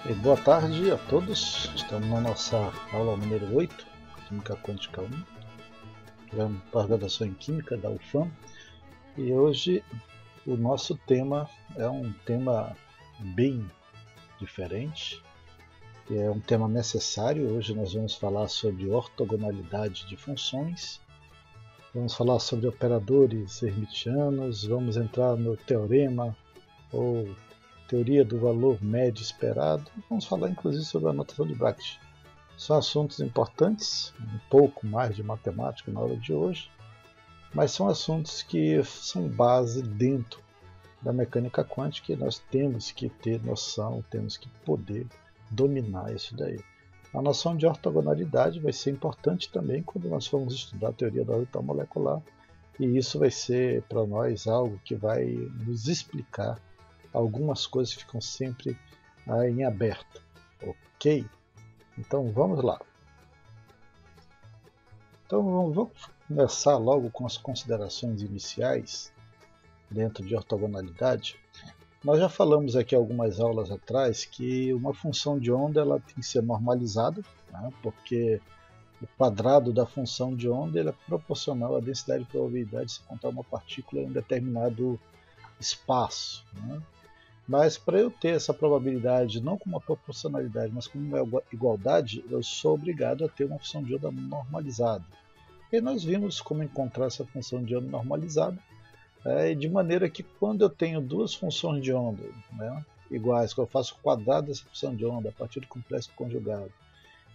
E boa tarde a todos. Estamos na nossa aula número 8, Química Quântica 1. Tivemos pós-graduação em Química da UFAM. E hoje o nosso tema é um tema bem diferente. E é um tema necessário. Hoje nós vamos falar sobre ortogonalidade de funções. Vamos falar sobre operadores hermitianos. Vamos entrar no teorema ou teoria do valor médio esperado. Vamos falar inclusive sobre a notação de Braket. São assuntos importantes, um pouco mais de matemática na aula de hoje, mas são assuntos que são base dentro da mecânica quântica e nós temos que ter noção, temos que poder dominar isso daí. A noção de ortogonalidade vai ser importante também quando nós formos estudar a teoria da orbital molecular, e isso vai ser para nós algo que vai nos explicar algumas coisas que ficam sempre em aberto, ok? Então vamos lá. Então vamos começar logo com as considerações iniciais dentro de ortogonalidade. Nós já falamos aqui algumas aulas atrás que uma função de onda ela tem que ser normalizada, né? Porque o quadrado da função de onda ele é proporcional à densidade de probabilidade de se encontrar uma partícula em um determinado espaço, né? Mas para eu ter essa probabilidade, não com uma proporcionalidade, mas com uma igualdade, eu sou obrigado a ter uma função de onda normalizada. E nós vimos como encontrar essa função de onda normalizada, de maneira que quando eu tenho duas funções de onda, né, iguais, que eu faço o quadrado dessa função de onda a partir do complexo conjugado,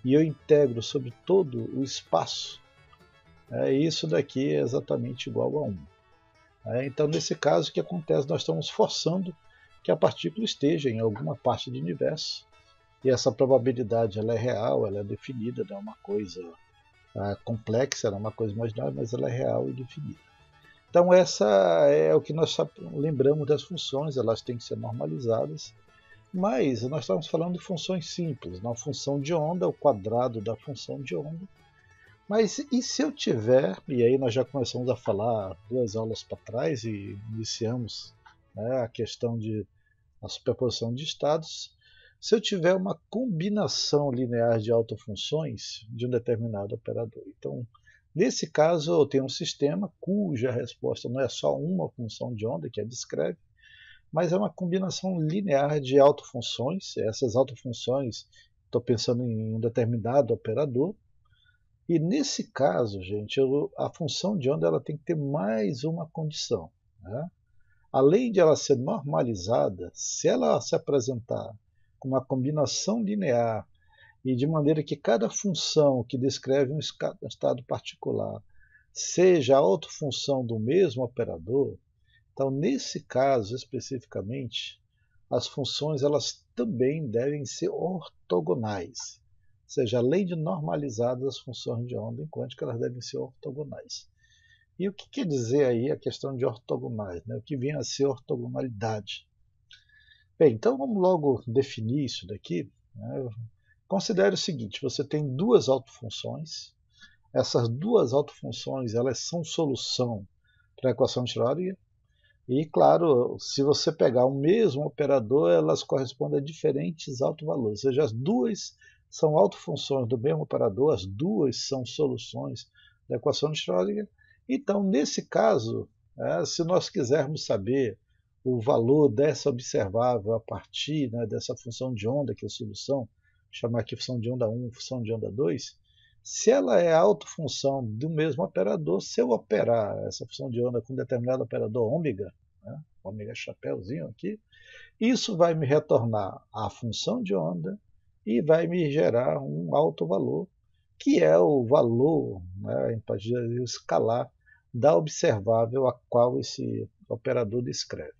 e eu integro sobre todo o espaço, isso daqui é exatamente igual a 1. Então, nesse caso, o que acontece? Nós estamos forçando que a partícula esteja em alguma parte do universo, e essa probabilidade ela é real, ela é definida, não é uma coisa complexa, não é uma coisa imaginária, mas ela é real e definida. Então essa é o que nós lembramos das funções, elas têm que ser normalizadas, mas nós estamos falando de funções simples, uma função de onda, o quadrado da função de onda. Mas e se eu tiver, e aí nós já começamos a falar 2 aulas para trás e iniciamos, né, a questão de a superposição de estados, se eu tiver uma combinação linear de autofunções de um determinado operador. Então, nesse caso, eu tenho um sistema cuja resposta não é só uma função de onda que a descreve, mas é uma combinação linear de autofunções. Essas autofunções, estou pensando em um determinado operador, e nesse caso, gente, a função de onda ela tem que ter mais uma condição, né? Além de ela ser normalizada, se ela se apresentar com uma combinação linear e de maneira que cada função que descreve um estado particular seja a autofunção do mesmo operador, então nesse caso especificamente, as funções elas também devem ser ortogonais. Ou seja, além de normalizadas as funções de onda em quântica, elas devem ser ortogonais. E o que quer dizer aí a questão de ortogonais, né? O que vem a ser ortogonalidade? Bem, então vamos logo definir isso daqui, né? Considere o seguinte, você tem duas autofunções, essas duas autofunções elas são solução para a equação de Schrödinger, e claro, se você pegar o mesmo operador, elas correspondem a diferentes autovalores, ou seja, as duas são autofunções do mesmo operador, as duas são soluções da equação de Schrödinger. Então, nesse caso, se nós quisermos saber o valor dessa observável a partir, né, dessa função de onda, que é a solução, chamar aqui função de onda 1, função de onda 2, se ela é autofunção do mesmo operador, se eu operar essa função de onda com um determinado operador ômega, né, ômega chapéuzinho aqui, isso vai me retornar a função de onda e vai me gerar um alto valor, que é o valor, né, em partida escalar da observável a qual esse operador descreve.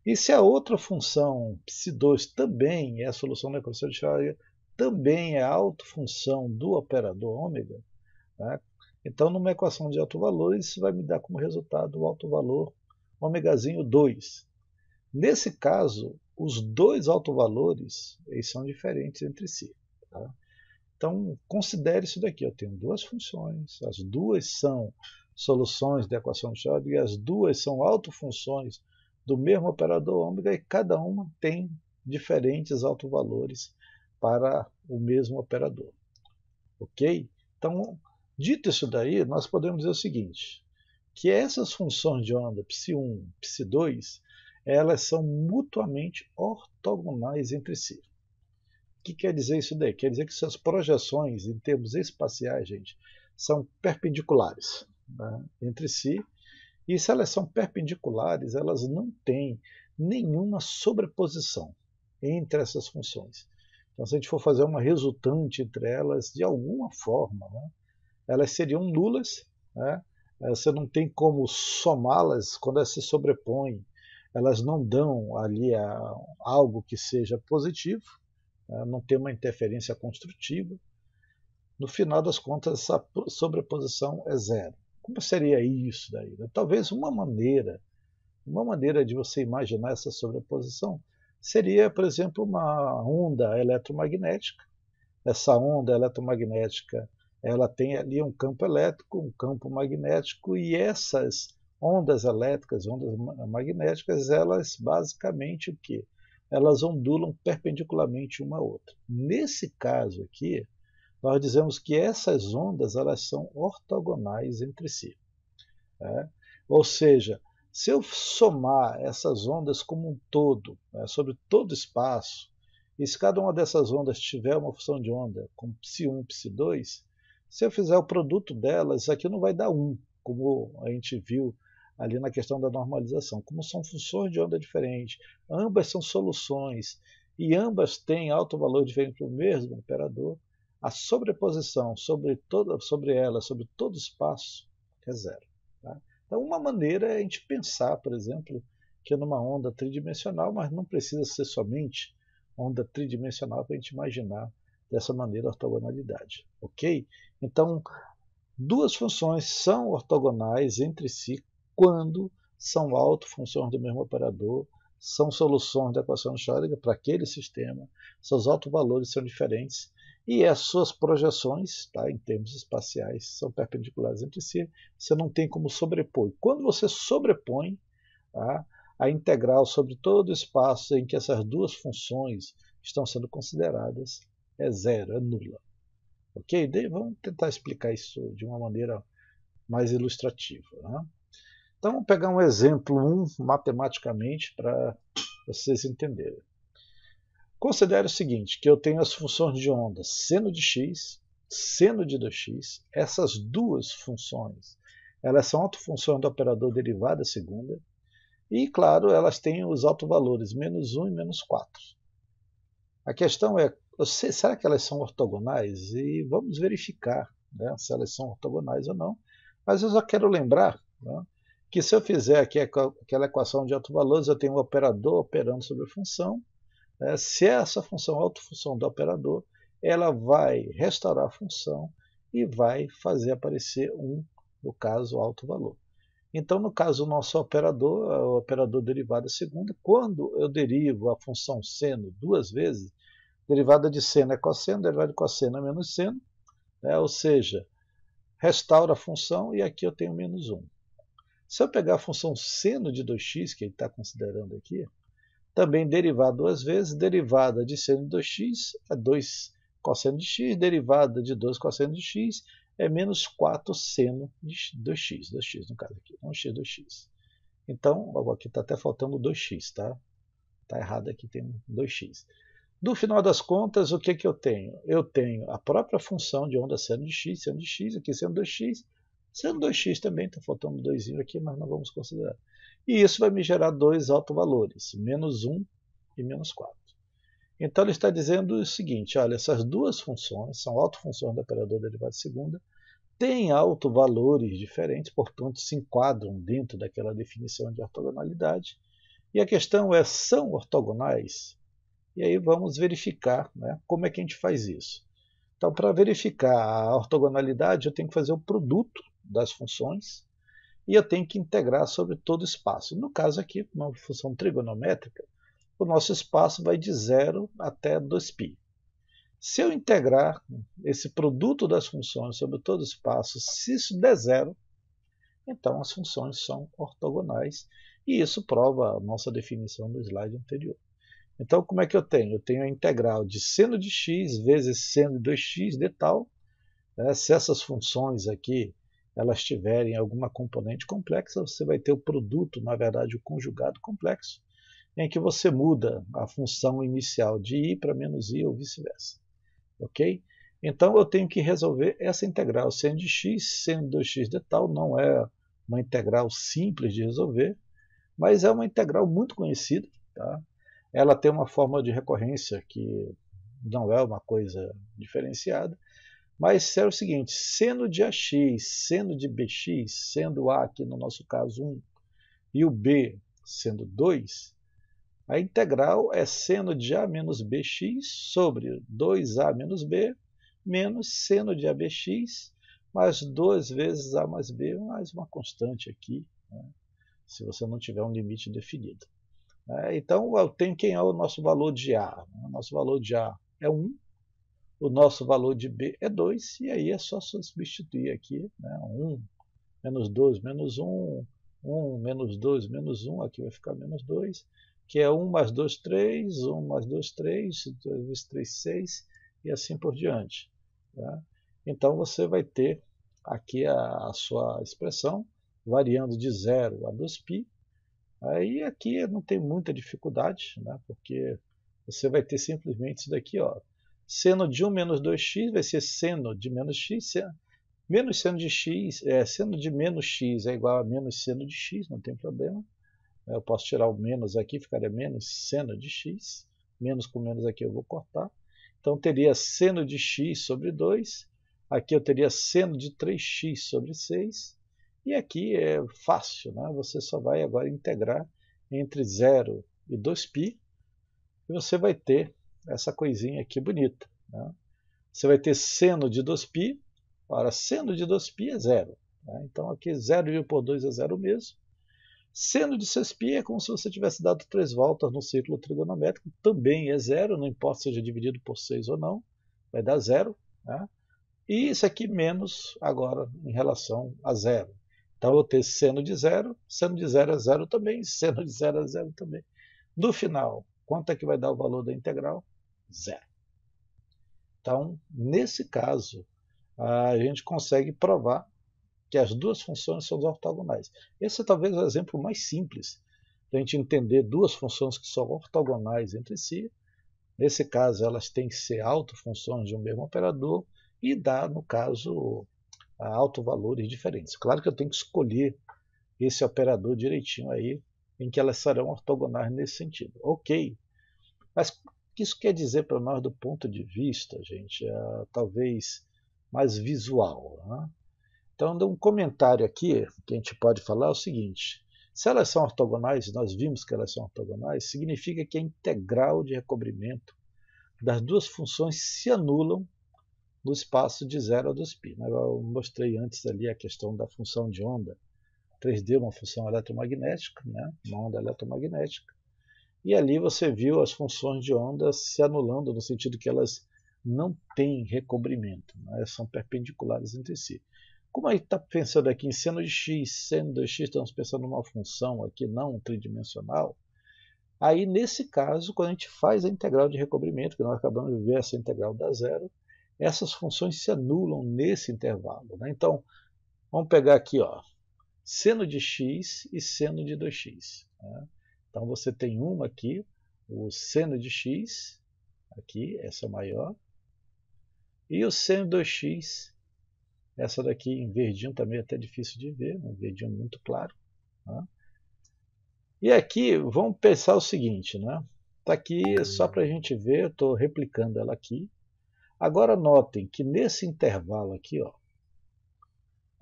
E se a outra função ψ2 também é a solução da equação de Schrödinger, também é a autofunção do operador ômega, né? Então numa equação de alto valor isso vai me dar como resultado o alto valor ômegazinho 2. Nesse caso, os dois autovalores eles são diferentes entre si, tá? Então considere isso daqui, eu tenho duas funções, as duas são soluções da equação de Schrödinger, as duas são autofunções do mesmo operador ômega e cada uma tem diferentes autovalores para o mesmo operador. Ok? Então, dito isso daí, nós podemos dizer o seguinte, que essas funções de onda ψ1 e ψ2, elas são mutuamente ortogonais entre si. O que quer dizer isso daí? Quer dizer que suas projeções em termos espaciais, gente, são perpendiculares, né, entre si. E se elas são perpendiculares, elas não têm nenhuma sobreposição entre essas funções. Então, se a gente for fazer uma resultante entre elas, de alguma forma, né, elas seriam nulas, né? Você não tem como somá-las quando elas se sobrepõem, elas não dão ali algo que seja positivo, né? Não tem uma interferência construtiva. No final das contas, essa sobreposição é zero. Como seria isso daí? Talvez uma maneira de você imaginar essa sobreposição seria, por exemplo, uma onda eletromagnética. Essa onda eletromagnética, ela tem ali um campo elétrico, um campo magnético, e essas ondas elétricas, ondas magnéticas, elas basicamente o quê? Elas ondulam perpendicularmente uma à outra. Nesse caso aqui, nós dizemos que essas ondas elas são ortogonais entre si. Né? Ou seja, se eu somar essas ondas como um todo, né, sobre todo o espaço, e se cada uma dessas ondas tiver uma função de onda com ψ1 e ψ2, se eu fizer o produto delas, isso aqui não vai dar 1, como a gente viu ali na questão da normalização. Como são funções de onda diferentes, ambas são soluções, e ambas têm alto valor diferente para o mesmo operador, a sobreposição sobre ela, sobre todo o espaço, é zero. Tá? Então, uma maneira é a gente pensar, por exemplo, que é numa onda tridimensional, mas não precisa ser somente onda tridimensional para a gente imaginar dessa maneira a ortogonalidade. Ok? Então, duas funções são ortogonais entre si quando são autofunções do mesmo operador, são soluções da equação de Schrödinger para aquele sistema, seus autovalores são diferentes e as suas projeções, tá, em termos espaciais, são perpendiculares entre si, você não tem como sobrepor. Quando você sobrepõe, tá, a integral sobre todo o espaço em que essas duas funções estão sendo consideradas é zero, é nula. Ok? Vamos tentar explicar isso de uma maneira mais ilustrativa. Né? Então, vamos pegar um exemplo matematicamente para vocês entenderem. Considere o seguinte, que eu tenho as funções de onda seno de x, seno de 2x. Essas duas funções, elas são autofunções do operador derivada segunda. E, claro, elas têm os autovalores menos 1 e menos 4. A questão é, será que elas são ortogonais? E vamos verificar, né, se elas são ortogonais ou não. Mas eu só quero lembrar, né, que se eu fizer aqui aquela equação de autovalores, eu tenho um operador operando sobre a função. Se essa função é autofunção do operador, ela vai restaurar a função e vai fazer aparecer no caso, autovalor. Então, no caso do nosso operador, o operador derivada segunda, quando eu derivo a função seno duas vezes, derivada de seno é cosseno, derivada de cosseno é menos seno, né? Ou seja, restaura a função e aqui eu tenho menos 1. Se eu pegar a função seno de 2x, que ele está considerando aqui, também derivar duas vezes, derivada de seno de 2x é 2 cosseno de x, derivada de 2 cosseno de x é menos 4 seno de 2x, 2x no caso aqui, não x, 2x. Então, aqui está até faltando 2x, tá? Está errado aqui, tem 2x. No final das contas, o que eu tenho? Eu tenho a própria função de onda seno de x, aqui seno 2x, seno 2x também, está faltando 2 aqui, mas não vamos considerar. E isso vai me gerar dois autovalores, menos 1 e menos 4. Então ele está dizendo o seguinte, olha, essas duas funções são autofunções do operador derivada segunda, têm autovalores diferentes, portanto se enquadram dentro daquela definição de ortogonalidade. E a questão é, são ortogonais? E aí vamos verificar, né, como é que a gente faz isso. Então, para verificar a ortogonalidade, eu tenho que fazer o produto das funções e eu tenho que integrar sobre todo o espaço. No caso aqui, uma função trigonométrica, o nosso espaço vai de 0 até 2π. Se eu integrar esse produto das funções sobre todo o espaço, se isso der zero, então as funções são ortogonais. E isso prova a nossa definição do slide anterior. Então, como é que eu tenho? Eu tenho a integral de seno de x vezes seno de 2x de tal. Se essas funções aqui elas tiverem alguma componente complexa, você vai ter o produto, na verdade, o conjugado complexo, em que você muda a função inicial de i para menos i ou vice-versa. Ok? Então eu tenho que resolver essa integral seno de x, seno de 2x de tal. Não é uma integral simples de resolver, mas é uma integral muito conhecida. Tá? Ela tem uma fórmula de recorrência que não é uma coisa diferenciada, mas é o seguinte: seno de ax, seno de bx, sendo a aqui no nosso caso 1 e o b sendo 2, a integral é seno de a menos bx sobre 2a menos b menos seno de abx mais 2 vezes a mais b, mais uma constante aqui, né, se você não tiver um limite definido. Então eu tenho quem é o nosso valor de a. O nosso valor de a é 1, o nosso valor de b é 2, e aí é só substituir aqui, né, 1 menos 2 menos 1, 1 menos 2 menos 1, aqui vai ficar menos 2, que é 1 mais 2, 3, 1 mais 2, 3, 2 vezes 3, 6, e assim por diante. Tá? Então você vai ter aqui a sua expressão variando de 0 a 2π. Aí aqui não tem muita dificuldade, né, porque você vai ter simplesmente isso daqui, ó. Seno de 1 menos 2x vai ser seno de menos x, menos seno de x, seno de menos x é igual a menos seno de x, não tem problema. Eu posso tirar o menos aqui, ficaria menos seno de x. Menos com menos aqui eu vou cortar. Então teria seno de x sobre 2. Aqui eu teria seno de 3x sobre 6. E aqui é fácil, né? Você só vai agora integrar entre 0 e 2π. E você vai ter essa coisinha aqui bonita. Né? Você vai ter seno de 2π. Ora, seno de 2π é 0. Né? Então aqui 0 por 2 é 0 mesmo. Seno de 6π é como se você tivesse dado 3 voltas no círculo trigonométrico, também é 0, não importa se seja dividido por 6 ou não, vai dar 0. Né? E isso aqui menos agora em relação a 0. Então eu vou ter seno de 0 é 0 também, seno de 0 é 0 também. No final, quanto é que vai dar o valor da integral? 0. Então, nesse caso, a gente consegue provar que as duas funções são ortogonais. Esse é talvez o exemplo mais simples para a gente entender duas funções que são ortogonais entre si. Nesse caso, elas têm que ser autofunções de um mesmo operador e dá, no caso, autovalores diferentes. Claro que eu tenho que escolher esse operador direitinho aí, em que elas serão ortogonais nesse sentido. Ok, mas o que isso quer dizer para nós do ponto de vista, gente, talvez mais visual, né? Então, um comentário aqui que a gente pode falar é o seguinte: se elas são ortogonais, nós vimos que elas são ortogonais, significa que a integral de recobrimento das duas funções se anulam no espaço de 0 a 2π. Eu mostrei antes ali a questão da função de onda 3D, uma função eletromagnética, né? Uma onda eletromagnética. E ali você viu as funções de onda se anulando, no sentido que elas não têm recobrimento, né? São perpendiculares entre si. Como a gente está pensando aqui em seno de x, seno de x, estamos pensando numa função aqui não tridimensional, aí nesse caso, quando a gente faz a integral de recobrimento, que nós acabamos de ver essa integral da zero, essas funções se anulam nesse intervalo. Né? Então, vamos pegar aqui, ó, seno de x e seno de 2x. Né? Então você tem uma aqui, o seno de x, aqui, essa maior, e o seno de 2x, essa daqui em verdinho também é até difícil de ver, um verdinho muito claro. Né? E aqui vamos pensar o seguinte, né? Está aqui só para a gente ver, eu estou replicando ela aqui. Agora notem que nesse intervalo aqui, ó,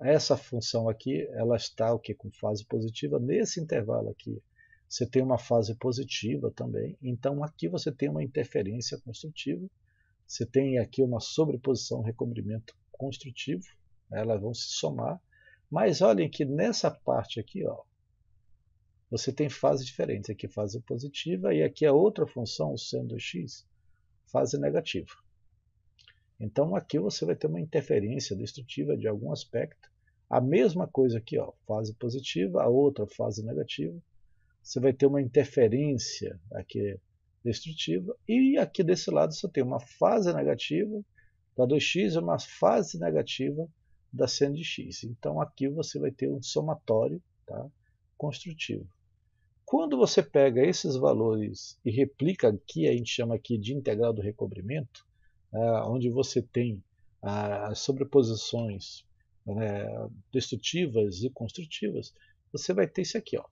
essa função aqui, ela está o que com fase positiva. Nesse intervalo aqui, você tem uma fase positiva também. Então aqui você tem uma interferência construtiva. Você tem aqui uma sobreposição, recobrimento construtivo. Elas vão se somar. Mas olhem que nessa parte aqui, ó, você tem fases diferentes. Aqui fase positiva e aqui a outra função, o seno de x, fase negativa. Então aqui você vai ter uma interferência destrutiva de algum aspecto. A mesma coisa aqui, ó, fase positiva, a outra fase negativa. Você vai ter uma interferência aqui destrutiva, e aqui desse lado você tem uma fase negativa da 2x e uma fase negativa da seno de x. Então aqui você vai ter um somatório, tá, construtivo. Quando você pega esses valores e replica aqui, a gente chama aqui de integral do recobrimento, onde você tem as sobreposições destrutivas e construtivas, você vai ter isso aqui. Ó.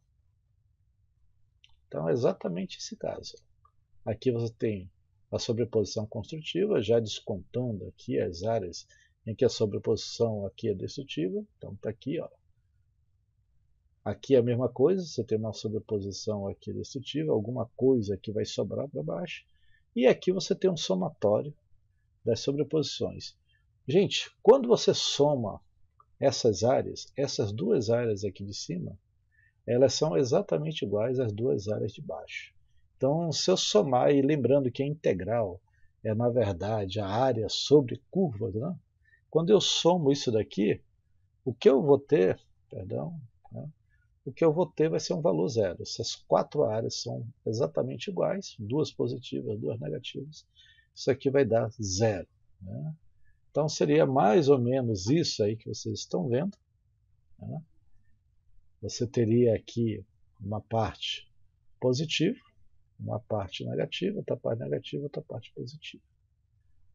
Então é exatamente esse caso. Aqui você tem a sobreposição construtiva, já descontando aqui as áreas em que a sobreposição aqui é destrutiva. Então está aqui, ó. Aqui é a mesma coisa, você tem uma sobreposição aqui destrutiva, alguma coisa que vai sobrar para baixo. E aqui você tem um somatório das sobreposições. Gente, quando você soma essas áreas, essas duas áreas aqui de cima, elas são exatamente iguais às duas áreas de baixo. Então, se eu somar, e lembrando que a integral é, na verdade, a área sobre curvas, né? Quando eu somo isso daqui, o que eu vou ter, o que eu vou ter vai ser um valor zero. Essas quatro áreas são exatamente iguais, duas positivas, duas negativas. Isso aqui vai dar zero. Né? Então seria mais ou menos isso aí que vocês estão vendo. Né? Você teria aqui uma parte positiva, uma parte negativa, outra parte negativa, outra parte positiva.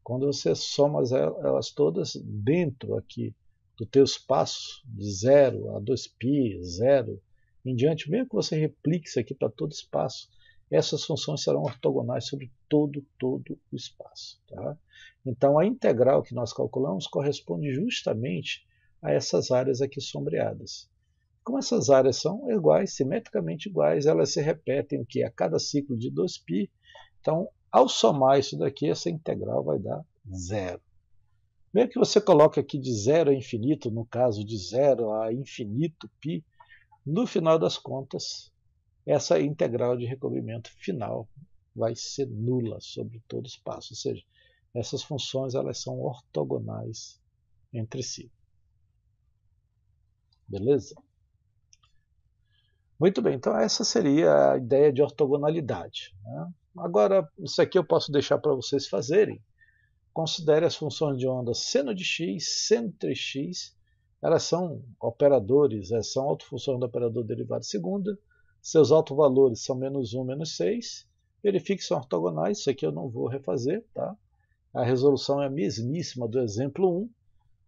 Quando você soma elas todas dentro aqui do teu espaço de 0 a 2π, 0 em diante, mesmo que você replique isso aqui para todo espaço, essas funções serão ortogonais sobre todo o espaço. Tá? Então a integral que nós calculamos corresponde justamente a essas áreas aqui sombreadas. Como essas áreas são iguais, simetricamente iguais, elas se repetem o que? A cada ciclo de 2π. Então, ao somar isso daqui, essa integral vai dar zero. Mesmo que você coloque aqui de 0 a infinito, no caso de 0 a infinito π, no final das contas, essa integral de recobrimento final vai ser nula sobre todo o espaço. Ou seja, essas funções elas são ortogonais entre si. Beleza? Muito bem, então essa seria a ideia de ortogonalidade. Né? Agora, isso aqui eu posso deixar para vocês fazerem. Considere as funções de onda seno de x, seno de 3x. Elas são operadores, são autofunções do operador derivado segunda. Seus autovalores são -1, -6. Verifique que são ortogonais, isso aqui eu não vou refazer. Tá? A resolução é a mesmíssima do exemplo 1.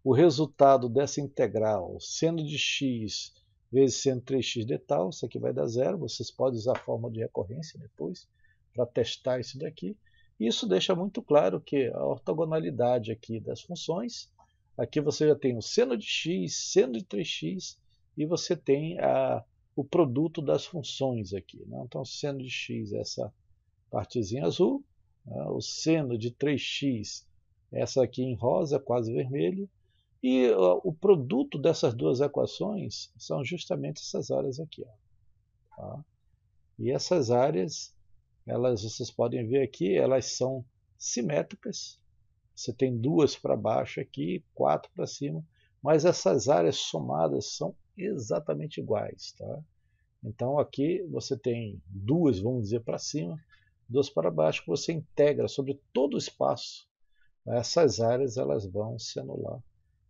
O resultado dessa integral, seno de x vezes seno de 3x de tal, isso aqui vai dar zero. Vocês podem usar a fórmula de recorrência depois para testar isso daqui. Isso deixa muito claro que a ortogonalidade aqui das funções, aqui você já tem o seno de x, seno de 3x, e você tem o produto das funções aqui. Né? Então, o seno de x é essa partezinha azul, né? O seno de 3x, essa aqui em rosa, quase vermelho, e o produto dessas duas equações são justamente essas áreas aqui. Ó, tá? E essas áreas, vocês podem ver aqui, elas são simétricas. Você tem duas para baixo aqui, 4 para cima, mas essas áreas somadas são exatamente iguais. Tá? Então aqui você tem duas, vamos dizer, para cima, duas para baixo, que você integra sobre todo o espaço. Essas áreas elas vão se anular.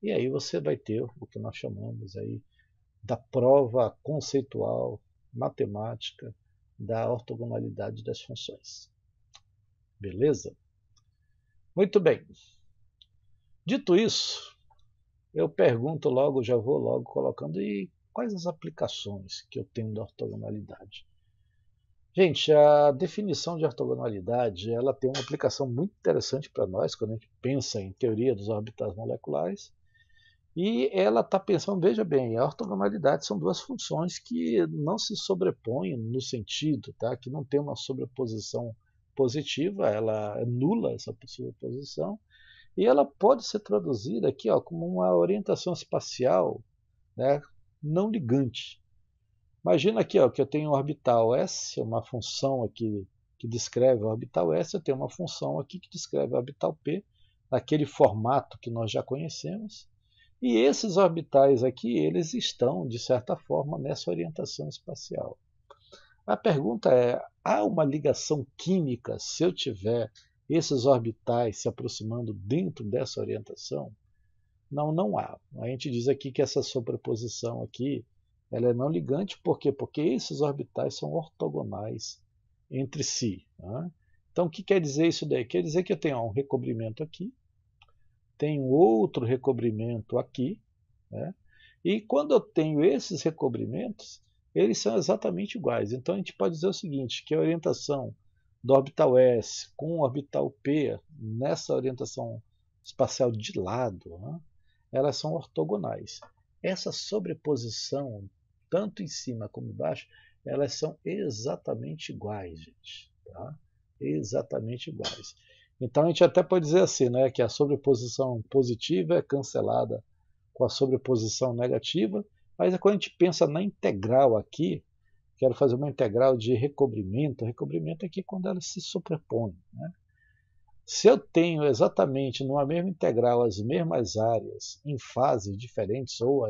E aí você vai ter o que nós chamamos aí da prova conceitual matemática da ortogonalidade das funções. Beleza? Muito bem. Dito isso, eu pergunto logo, já vou logo colocando, e quais as aplicações que eu tenho da ortogonalidade? Gente, a definição de ortogonalidade ela tem uma aplicação muito interessante para nós quando a gente pensa em teoria dos orbitais moleculares. E ela está pensando, veja bem, a ortogonalidade são duas funções que não se sobrepõem no sentido, tá? Que não tem uma sobreposição positiva, ela é nula essa sobreposição, e ela pode ser traduzida aqui ó, como uma orientação espacial, né, não ligante. Imagina aqui ó, que eu tenho um orbital S, uma função aqui que descreve o orbital S, eu tenho uma função aqui que descreve o orbital P, naquele formato que nós já conhecemos. E esses orbitais aqui, eles estão, de certa forma, nessa orientação espacial. A pergunta é, há uma ligação química se eu tiver esses orbitais se aproximando dentro dessa orientação? Não, não há. A gente diz aqui que essa sobreposição aqui, ela é não ligante, por quê? Porque esses orbitais são ortogonais entre si. Né? Então, o que quer dizer isso daí? Quer dizer que eu tenho um recobrimento aqui, tenho outro recobrimento aqui, né? E quando eu tenho esses recobrimentos, eles são exatamente iguais. Então, a gente pode dizer o seguinte, que a orientação do orbital S com o orbital P, nessa orientação espacial de lado, né? Elas são ortogonais. Essa sobreposição, tanto em cima como embaixo, elas são exatamente iguais, gente. Tá? Exatamente iguais. Então a gente até pode dizer assim, né, que a sobreposição positiva é cancelada com a sobreposição negativa, mas quando a gente pensa na integral aqui, quero fazer uma integral de recobrimento, recobrimento é aqui quando elas se sobrepõem. Né? Se eu tenho exatamente numa mesma integral as mesmas áreas em fases diferentes, ou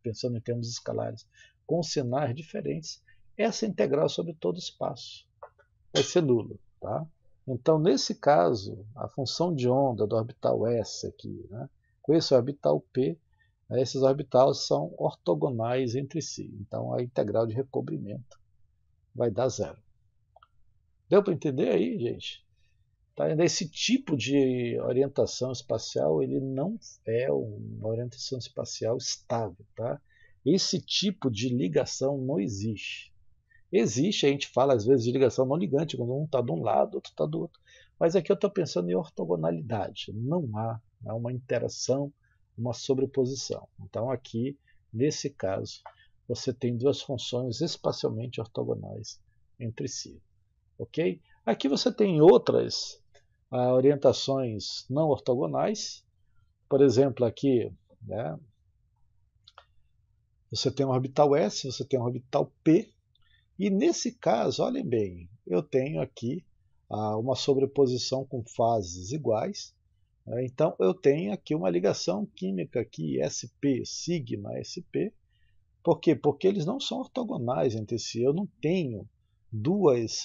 pensando em termos escalares, com sinais diferentes, essa integral sobre todo o espaço vai ser nula. Tá? Então, nesse caso, a função de onda do orbital S aqui, né, com esse orbital P, esses orbitais são ortogonais entre si. Então, a integral de recobrimento vai dar zero. Deu para entender aí, gente? Tá? Esse tipo de orientação espacial ele não é uma orientação espacial estável. Tá? Esse tipo de ligação não existe. Existe, a gente fala às vezes de ligação não ligante, quando um está de um lado, outro está do outro. Mas aqui eu estou pensando em ortogonalidade. Não há uma interação, uma sobreposição. Então aqui, nesse caso, você tem duas funções espacialmente ortogonais entre si. Ok? Aqui você tem outras orientações não ortogonais. Por exemplo, aqui, né, você tem um orbital S, você tem um orbital P, e nesse caso, olhem bem, eu tenho aqui uma sobreposição com fases iguais. Né, então eu tenho aqui uma ligação química aqui, SP, sigma SP. Por quê? Porque eles não são ortogonais entre si. Eu não tenho duas,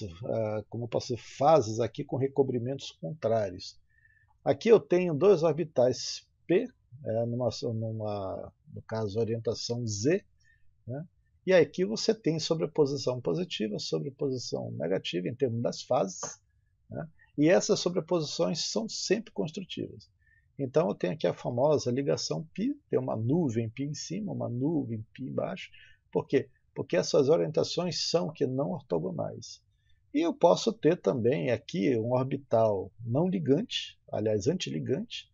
como eu posso dizer, fases aqui com recobrimentos contrários. Aqui eu tenho dois orbitais P, no caso orientação Z, né? E aqui você tem sobreposição positiva, sobreposição negativa em termos das fases, né? E essas sobreposições são sempre construtivas. Então eu tenho aqui a famosa ligação π, tem uma nuvem π em cima, uma nuvem π embaixo. Por quê? Porque essas orientações são que não ortogonais. E eu posso ter também aqui um orbital não ligante, aliás, antiligante.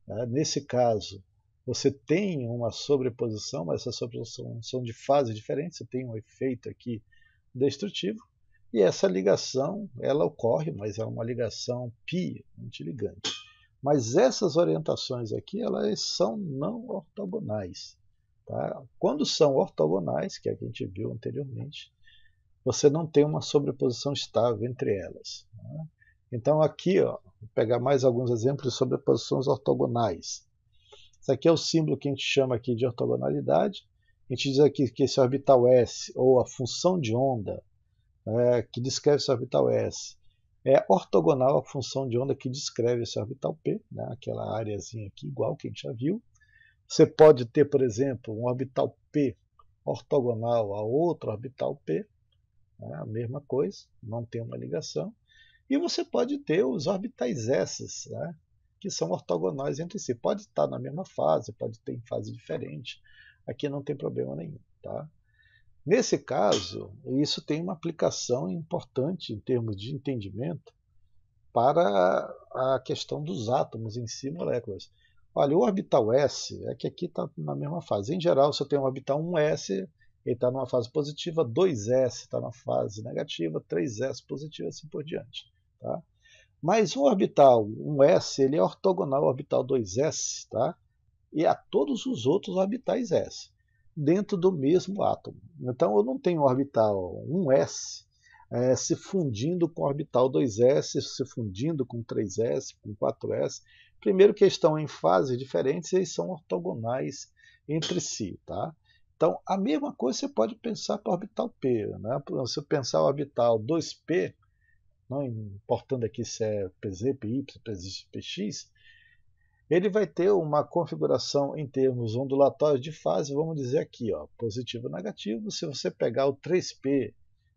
Né? Nesse caso, você tem uma sobreposição, mas essa sobreposição são de fases diferentes, você tem um efeito aqui destrutivo. E essa ligação, ela ocorre, mas é uma ligação π, antiligante. Mas essas orientações aqui, elas são não ortogonais. Tá? Quando são ortogonais, que é a que a gente viu anteriormente, você não tem uma sobreposição estável entre elas. Tá? Então aqui, ó, vou pegar mais alguns exemplos de sobreposições ortogonais. Esse aqui é o símbolo que a gente chama aqui de ortogonalidade. A gente diz aqui que esse orbital S, ou a função de onda, que descreve esse orbital S, é ortogonal à função de onda que descreve esse orbital P, né, aquela areazinha aqui, igual que a gente já viu. Você pode ter, por exemplo, um orbital P ortogonal a outro orbital P, né, a mesma coisa, não tem uma ligação. E você pode ter os orbitais S, né, que são ortogonais entre si. Pode estar na mesma fase, pode ter em fase diferente. Aqui não tem problema nenhum. Tá? Nesse caso, isso tem uma aplicação importante em termos de entendimento para a questão dos átomos em si, moléculas. Olha, o orbital S é que aqui está na mesma fase. Em geral, você tem um orbital 1s, ele está numa fase positiva, 2s está na fase negativa, 3s positiva, assim por diante. Tá? Mas o orbital 1s ele é ortogonal ao orbital 2s, tá? E a todos os outros orbitais s, dentro do mesmo átomo. Então eu não tenho orbital 1s se fundindo com o orbital 2s, se fundindo com 3s, com 4s. Primeiro que eles estão em fases diferentes e eles são ortogonais entre si. Tá? Então, a mesma coisa você pode pensar para o orbital P. Né? Se eu pensar o orbital 2P, não importando aqui se é PZ, PY, PX, ele vai ter uma configuração em termos ondulatórios de fase, vamos dizer aqui, ó, positivo e negativo. Se você pegar o 3P,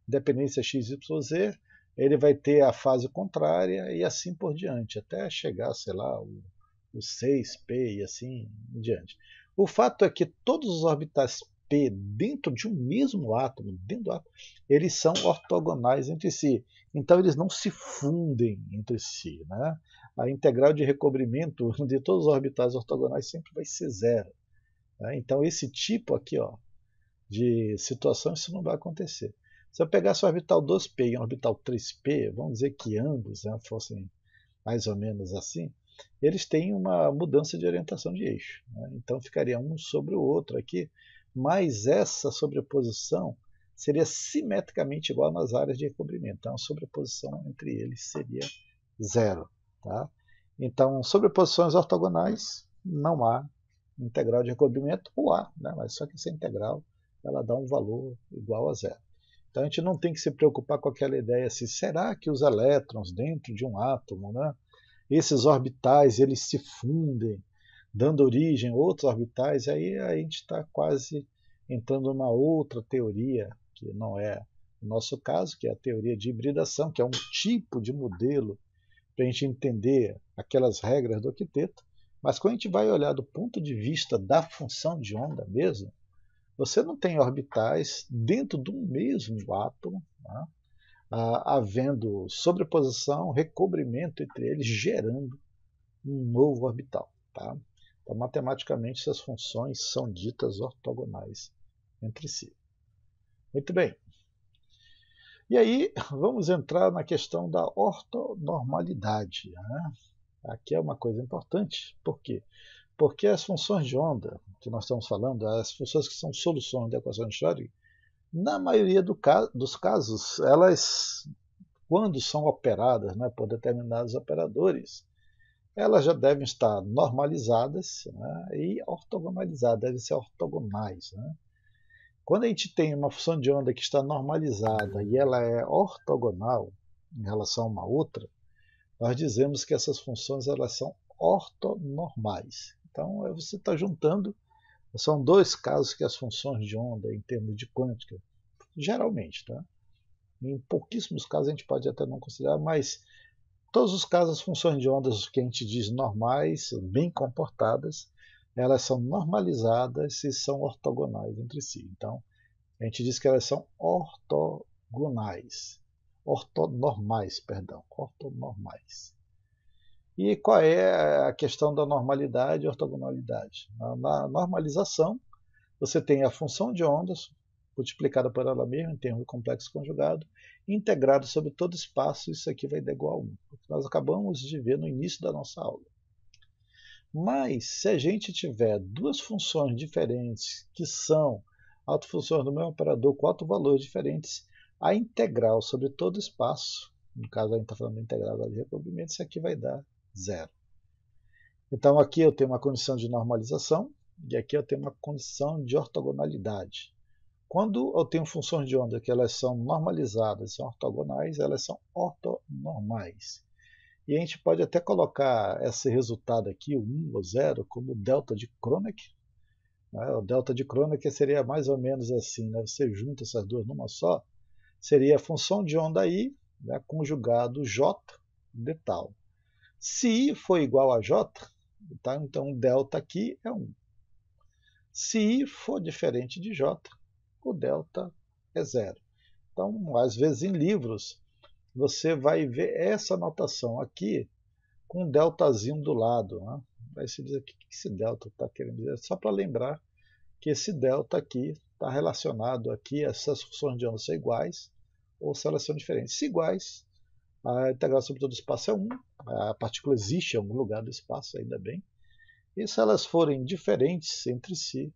dependência XYZ, ele vai ter a fase contrária e assim por diante, até chegar, sei lá, o 6P e assim em diante. O fato é que todos os orbitais P dentro de um mesmo átomo, eles são ortogonais entre si. Então eles não se fundem entre si. Né? A integral de recobrimento de todos os orbitais ortogonais sempre vai ser zero. Né? Então esse tipo aqui, ó, de situação, isso não vai acontecer. Se eu pegasse o orbital 2P e o orbital 3P, vamos dizer que ambos, né, fossem mais ou menos assim, eles têm uma mudança de orientação de eixo. Né? Então ficaria um sobre o outro aqui, mas essa sobreposição seria simetricamente igual nas áreas de recobrimento. Então a sobreposição entre eles seria zero. Tá? Então, sobreposições ortogonais, não há integral de recobrimento, ou há, né? Mas só que essa integral ela dá um valor igual a zero. Então a gente não tem que se preocupar com aquela ideia assim, será que os elétrons dentro de um átomo, né, esses orbitais eles se fundem, dando origem a outros orbitais? Aí a gente está quase entrando numa outra teoria, que não é o nosso caso, que é a teoria de hibridação, que é um tipo de modelo para a gente entender aquelas regras do octeto. Mas quando a gente vai olhar do ponto de vista da função de onda mesmo, você não tem orbitais dentro do mesmo átomo, né, havendo sobreposição, recobrimento entre eles, gerando um novo orbital. Tá? Então, matematicamente, essas funções são ditas ortogonais entre si. Muito bem. E aí, vamos entrar na questão da ortonormalidade. Né? Aqui é uma coisa importante. Por quê? Porque as funções de onda que nós estamos falando, as funções que são soluções da equação de Schrödinger, na maioria dos casos, elas, quando são operadas, né, por determinados operadores, elas já devem estar normalizadas, né, e ortogonalizadas, devem ser ortogonais. Né? Quando a gente tem uma função de onda que está normalizada e ela é ortogonal em relação a uma outra, nós dizemos que essas funções elas são ortonormais. Então você está juntando, são dois casos que as funções de onda em termos de quântica, geralmente, tá? Em pouquíssimos casos a gente pode até não considerar, mas todos os casos as funções de ondas que a gente diz normais, bem comportadas, elas são normalizadas e são ortogonais entre si. Então a gente diz que elas são ortogonais, ortonormais. E qual é a questão da normalidade e ortogonalidade? Na normalização, você tem a função de ondas multiplicada por ela mesma em termos de complexo conjugado, integrado sobre todo espaço, isso aqui vai dar igual a 1, o que nós acabamos de ver no início da nossa aula. Mas, se a gente tiver duas funções diferentes, que são autofunções do mesmo operador com autovalores diferentes, a integral sobre todo espaço, no caso a gente está falando de integral de recobrimento, isso aqui vai dar zero. Então aqui eu tenho uma condição de normalização e aqui eu tenho uma condição de ortogonalidade. Quando eu tenho funções de onda que elas são normalizadas, são ortogonais, elas são ortonormais. E a gente pode até colocar esse resultado aqui, o 1 ou 0, como delta de Kronecker. Né? O delta de Kronecker seria mais ou menos assim, né? Você junta essas duas numa só, seria a função de onda I, né, conjugado J de tal. Se I for igual a J, tá? Então delta aqui é 1. Se I for diferente de J, o delta é 0. Então, às vezes em livros, você vai ver essa notação aqui com um deltazinho do lado. Né? Aí você diz o que esse delta está querendo dizer. Só para lembrar que esse delta aqui está relacionado aqui a essas funções de onda são iguais ou se elas são diferentes. Se iguais, a integral sobre todo o espaço é 1, a partícula existe em algum lugar do espaço, ainda bem. E se elas forem diferentes entre si,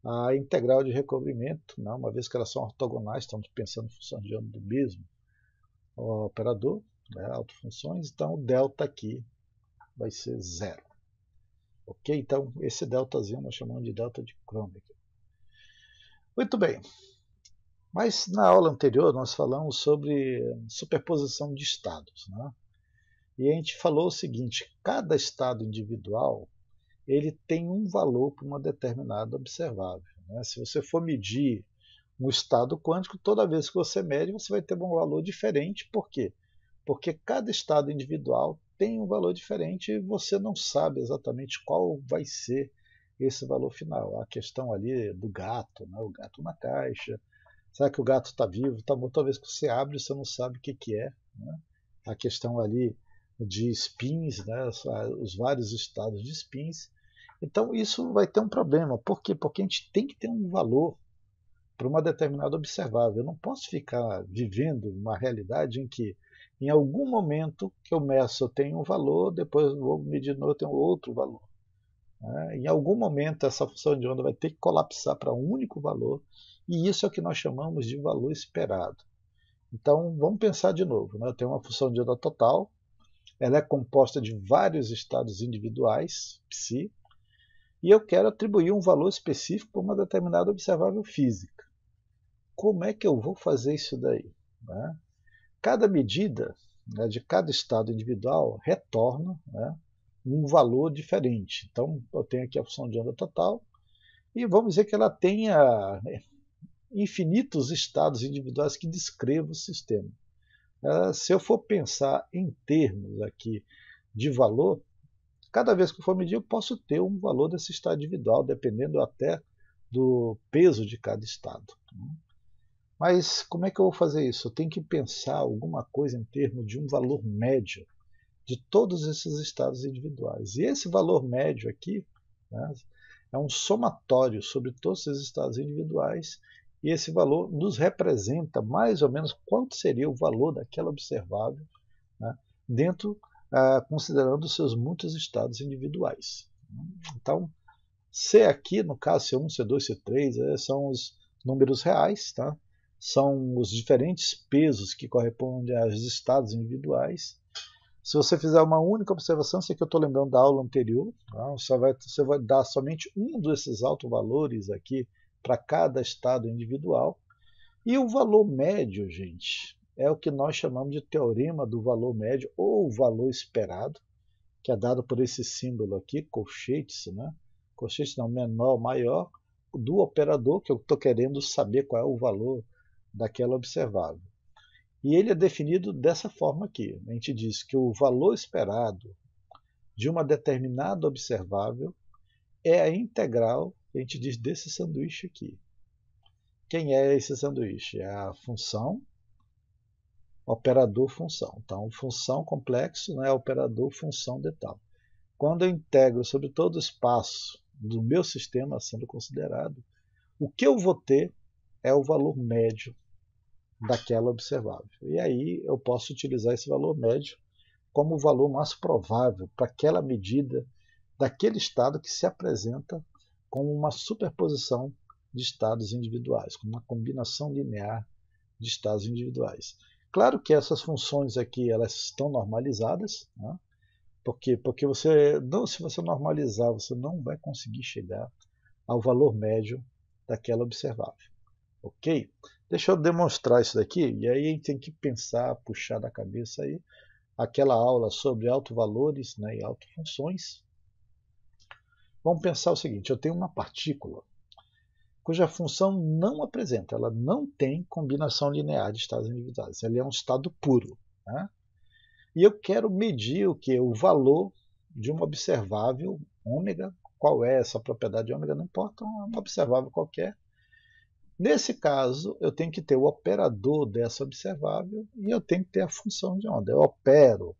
a integral de recobrimento, né, uma vez que elas são ortogonais, estamos pensando em funções de onda do mesmo operador, né, autofunções, então o delta aqui vai ser 0. Ok? Então esse deltazinho nós chamamos de delta de Kronecker. Muito bem, mas na aula anterior nós falamos sobre superposição de estados, né? E a gente falou o seguinte: cada estado individual ele tem um valor para uma determinada observável, né? Se você for medir um estado quântico, toda vez que você mede, você vai ter um valor diferente. Por quê? Porque cada estado individual tem um valor diferente e você não sabe exatamente qual vai ser esse valor final. A questão ali do gato, né? O gato na caixa. Será que o gato está vivo, está morto? Talvez que você abre você não sabe o que é. Né? A questão ali de spins, né? Os vários estados de spins. Então isso vai ter um problema. Por quê? Porque a gente tem que ter um valor para uma determinada observável. Eu não posso ficar vivendo uma realidade em que, em algum momento que eu meço, eu tenho um valor, depois vou medir de novo, eu tenho outro valor. Né? Em algum momento, essa função de onda vai ter que colapsar para um único valor, e isso é o que nós chamamos de valor esperado. Então, vamos pensar de novo. Né? Eu tenho uma função de onda total, ela é composta de vários estados individuais, psi, e eu quero atribuir um valor específico para uma determinada observável física. Como é que eu vou fazer isso daí? Né? Cada medida, né, de cada estado individual retorna, né, um valor diferente. Então, eu tenho aqui a função de onda total, e vamos dizer que ela tenha infinitos estados individuais que descrevam o sistema. Se eu for pensar em termos aqui de valor, cada vez que eu for medir, eu posso ter um valor desse estado individual, dependendo até do peso de cada estado. Mas como é que eu vou fazer isso? Eu tenho que pensar alguma coisa em termos de um valor médio de todos esses estados individuais. E esse valor médio aqui, né, é um somatório sobre todos esses estados individuais, e esse valor nos representa mais ou menos quanto seria o valor daquela observável, né, dentro, considerando os seus muitos estados individuais. Então, C aqui, no caso C1, C2, C3, são os números reais, tá? São os diferentes pesos que correspondem aos estados individuais. Se você fizer uma única observação, sei que eu estou lembrando da aula anterior, tá? Você vai dar somente um desses autovalores aqui para cada estado individual. E o valor médio, gente, é o que nós chamamos de teorema do valor médio ou valor esperado, que é dado por esse símbolo aqui, colchetes, né? Colchetes não, menor, maior, do operador, que eu estou querendo saber qual é o valor daquela observável. E ele é definido dessa forma aqui. A gente diz que o valor esperado de uma determinada observável é a integral, a gente diz, desse sanduíche aqui. Quem é esse sanduíche? É a função, operador, função. Então, função complexo, né, operador, função de tal. Quando eu integro sobre todo o espaço do meu sistema sendo considerado, o que eu vou ter é o valor médio daquela observável. E aí eu posso utilizar esse valor médio como o valor mais provável para aquela medida daquele estado que se apresenta como uma superposição de estados individuais, como uma combinação linear de estados individuais. Claro que essas funções aqui elas estão normalizadas, né? Por quê? Porque se você normalizar, você não vai conseguir chegar ao valor médio daquela observável. Ok? Deixa eu demonstrar isso daqui, e aí a gente tem que pensar, puxar da cabeça aí aquela aula sobre autovalores, né, e autofunções. Vamos pensar o seguinte: eu tenho uma partícula cuja função não apresenta, ela não tem combinação linear de estados individuais, ela é um estado puro. Né? E eu quero medir o que? O valor de uma observável ômega. Qual é essa propriedade de ômega? Não importa, uma observável qualquer. Nesse caso, eu tenho que ter o operador dessa observável e eu tenho que ter a função de onda. Eu opero,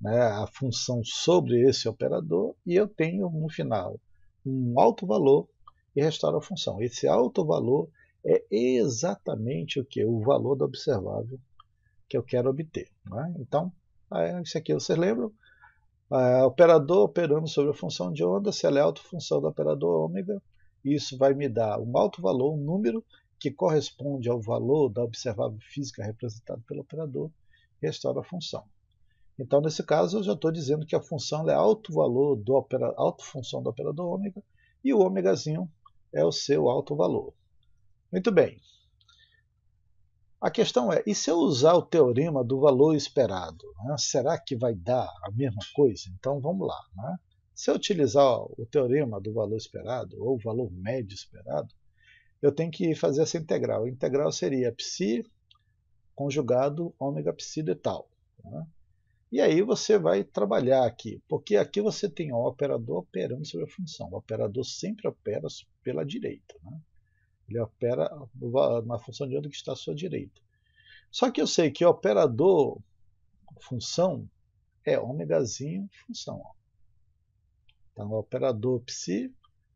né, a função sobre esse operador e eu tenho no final um alto valor e restauro a função. Esse alto valor é exatamente o que? O valor da observável que eu quero obter. Né? Então, isso aqui vocês lembram? Operador operando sobre a função de onda, se ela é alta função do operador ômega, isso vai me dar um alto valor, um número que corresponde ao valor da observável física representado pelo operador, e restaura a função. Então, nesse caso, eu já estou dizendo que a função é alto valor alta função do operador ômega, e o ômegazinho é o seu alto valor. Muito bem. A questão é, e se eu usar o teorema do valor esperado? Né? Será que vai dar a mesma coisa? Então vamos lá. Né? Se eu utilizar o teorema do valor esperado, ou o valor médio esperado, eu tenho que fazer essa integral. A integral seria psi conjugado ômega psi de tal. Né? E aí você vai trabalhar aqui, porque aqui você tem o operador operando sobre a função. O operador sempre opera pela direita. Né? Ele opera na função de onda que está à sua direita. Só que eu sei que o operador função é ômegazinho função. Então o operador psi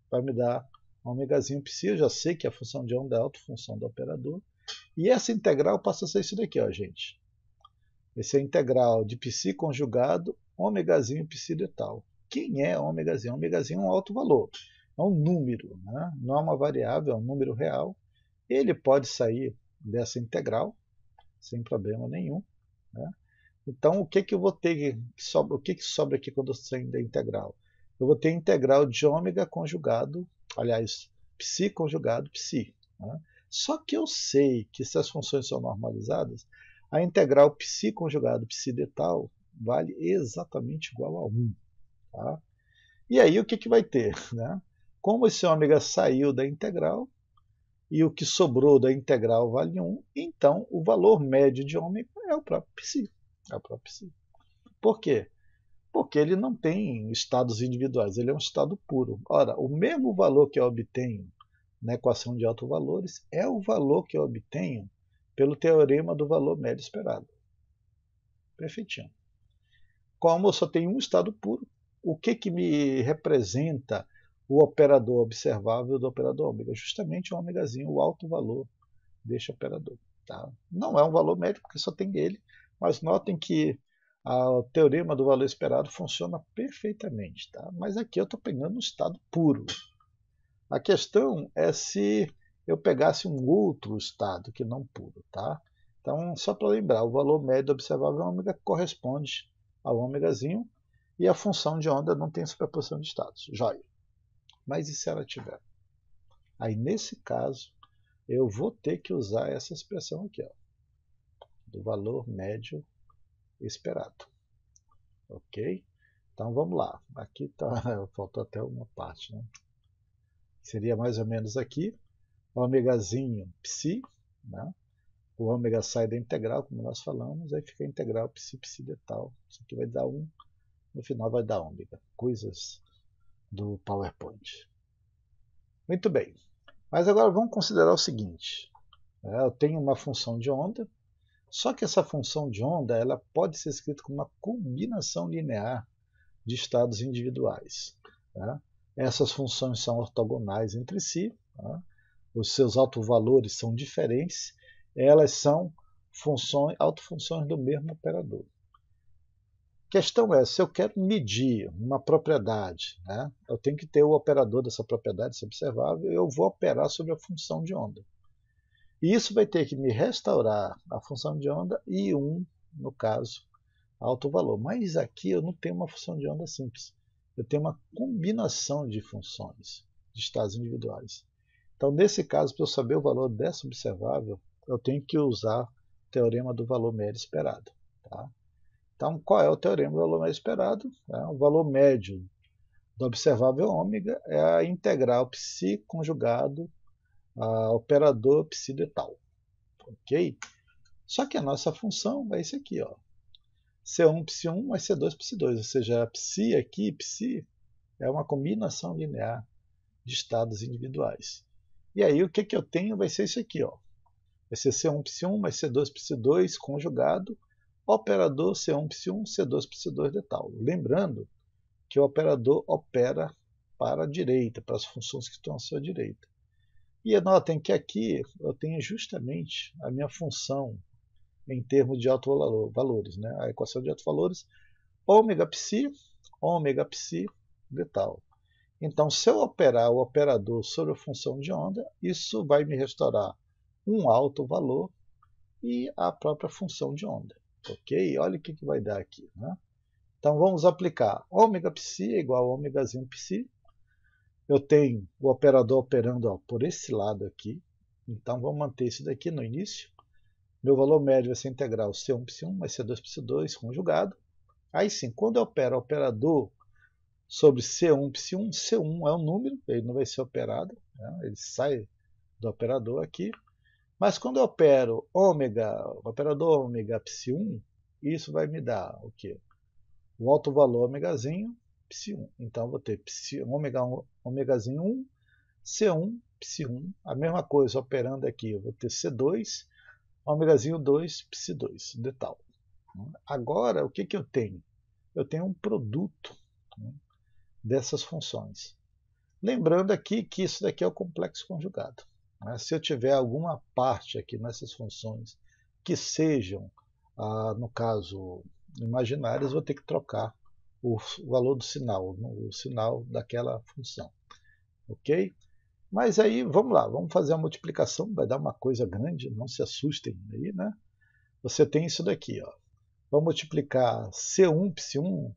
vai me dar ômegazinho psi. Eu já sei que a função de onda é a autofunção do operador. E essa integral passa a ser isso daqui, ó, gente. Esse é a integral de psi conjugado ômegazinho psi de tal. Quem é ômegazinho? Ômegazinho é um alto valor. É um número, né? Não é uma variável, é um número real. Ele pode sair dessa integral sem problema nenhum. Né? Então, o que eu vou ter? O que sobra aqui quando eu saio da integral? Eu vou ter integral de ômega conjugado, aliás, psi conjugado psi. Né? Só que eu sei que se as funções são normalizadas, a integral psi conjugado psi de tal vale exatamente igual a 1. Tá? E aí o que vai ter? Né? Como esse ômega saiu da integral, e o que sobrou da integral vale 1, então o valor médio de ômega é o próprio psi. É o próprio psi. Por quê? Porque ele não tem estados individuais, ele é um estado puro. Ora, o mesmo valor que eu obtenho na equação de autovalores é o valor que eu obtenho pelo teorema do valor médio esperado. Perfeitinho. Como eu só tenho um estado puro, o que me representa o operador observável do operador ômega? Justamente o ômegazinho, o alto valor deste operador. Tá? Não é um valor médio, porque só tem ele, mas notem que o teorema do valor esperado funciona perfeitamente. Tá? Mas aqui eu estou pegando um estado puro. A questão é se eu pegasse um outro estado que não puro. Tá? Então, só para lembrar, o valor médio observável ômega corresponde ao ômegazinho e a função de onda não tem superposição de estados. Joia. Mas e se ela tiver? Aí, nesse caso, eu vou ter que usar essa expressão aqui, ó, do valor médio esperado. Ok? Então vamos lá. Aqui tá, faltou até uma parte, né? Seria mais ou menos aqui, ômegazinho psi, né? O ômega sai da integral, como nós falamos, aí fica a integral psi psi de tal. Isso aqui vai dar 1, no final vai dar ômega. Coisas do PowerPoint. Muito bem. Mas agora vamos considerar o seguinte. Eu tenho uma função de onda, só que essa função de onda ela pode ser escrita como uma combinação linear de estados individuais. Tá? Essas funções são ortogonais entre si, tá? Os seus autovalores são diferentes, elas são autofunções do mesmo operador. A questão é, se eu quero medir uma propriedade, né, eu tenho que ter o operador dessa propriedade, esse observável, e eu vou operar sobre a função de onda. E isso vai ter que me restaurar a função de onda e no caso, alto valor. Mas aqui eu não tenho uma função de onda simples. Eu tenho uma combinação de funções, de estados individuais. Então, nesse caso, para eu saber o valor dessa observável, eu tenho que usar o teorema do valor médio esperado. Tá? Então, qual é o teorema do valor médio esperado? O valor médio do observável ômega é a integral psi conjugado a operador psi de tal. Ok? Só que a nossa função é isso aqui, ó. C1 psi1 mais C2 psi2, ou seja, a psi aqui, psi, é uma combinação linear de estados individuais. E aí o que eu tenho vai ser isso aqui, ó. Vai ser C1 psi1 mais C2 psi2 conjugado, operador C1 psi1, C2 psi2 de tal. Lembrando que o operador opera para a direita, para as funções que estão à sua direita. E notem que aqui eu tenho justamente a minha função em termos de autovalores, né? A equação de autovalores, ômega psi de tal. Então, se eu operar o operador sobre a função de onda, isso vai me restaurar um alto valor e a própria função de onda. Ok? Olha o que vai dar aqui. Né? Então, vamos aplicar ômega psi é igual a ômegazinho psi. Eu tenho o operador operando por esse lado aqui. Então vamos manter isso daqui no início. Meu valor médio vai ser integral C1 π1 mais C2 π2 conjugado. Aí sim, quando eu opero o operador sobre C1 π1, C1 é um número, ele não vai ser operado, né? Ele sai do operador aqui. Mas quando eu opero ômega, o operador ômega π1, isso vai me dar o quê? O alto valor ômegazinho π1. Então eu vou ter ômegazinho 1, C1 π1, a mesma coisa operando aqui, eu vou ter C2, ômegazinho 2 π2, de tal. Agora, o que eu tenho? Eu tenho um produto, né, dessas funções. Lembrando aqui que isso daqui é o complexo conjugado. Né? Se eu tiver alguma parte aqui nessas funções que sejam, no caso, imaginárias, vou ter que trocar o valor do sinal, o sinal daquela função. Ok? Mas aí, vamos lá, vamos fazer a multiplicação, vai dar uma coisa grande, não se assustem aí, né? Você tem isso daqui, ó. Vamos multiplicar C1 π1,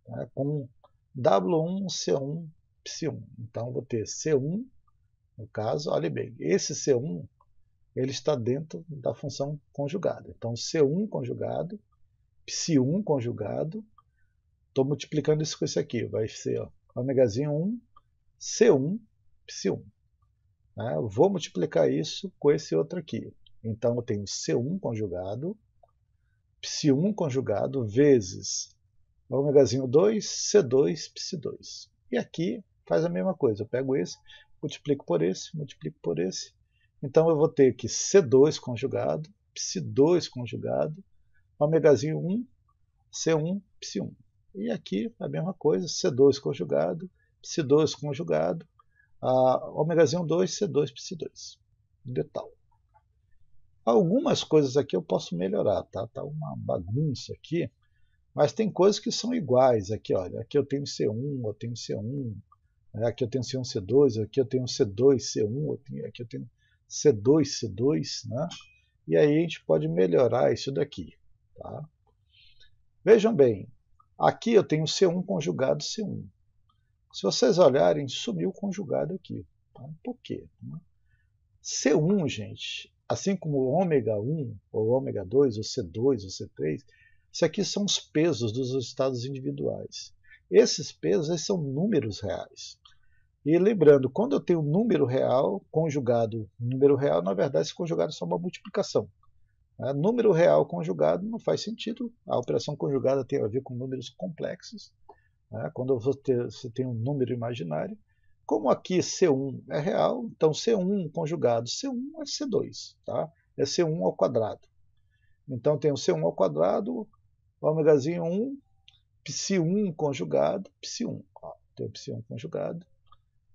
né, com W1 C1 π1. Então, vou ter C1, no caso, olha bem, esse C1, ele está dentro da função conjugada. Então, C1 conjugado, π1 conjugado, estou multiplicando isso com esse aqui, vai ser ômegazinho 1, C1 π1. Né? Eu vou multiplicar isso com esse outro aqui. Então, eu tenho C1 conjugado, π1 conjugado, vezes ômegazinho 2, C2, π2. E aqui faz a mesma coisa. Eu pego esse, multiplico por esse, multiplico por esse. Então, eu vou ter aqui C2 conjugado, π2 conjugado, ômegazinho 1, C1, π1. E aqui a mesma coisa, C2 conjugado, π2 conjugado, ômegazinho 2, C2, π2. De tal. Algumas coisas aqui eu posso melhorar, tá? Tá uma bagunça aqui, mas tem coisas que são iguais. Aqui, olha, aqui eu tenho C1, eu tenho C1, aqui eu tenho C1, C2, aqui eu tenho C2, C1, aqui eu tenho C2, C2, né? E aí a gente pode melhorar isso daqui, tá? Vejam bem, aqui eu tenho C1 conjugado C1. Se vocês olharem, sumiu o conjugado aqui. Tá? Por quê? C1, gente, assim como o ômega 1, ou ômega 2, ou C2, ou C3, isso aqui são os pesos dos estados individuais. Esses pesos são números reais. E lembrando, quando eu tenho um número real conjugado, número real, na verdade, esse conjugado é só uma multiplicação. Número real conjugado não faz sentido. A operação conjugada tem a ver com números complexos. Quando você tem um número imaginário. Como aqui C1 é real, então C1 conjugado C1 é C2. Tá? É C1 ao quadrado. Então tem o C1 ao quadrado, ômegazinho 1, π1 conjugado, π1. Tem o π1 conjugado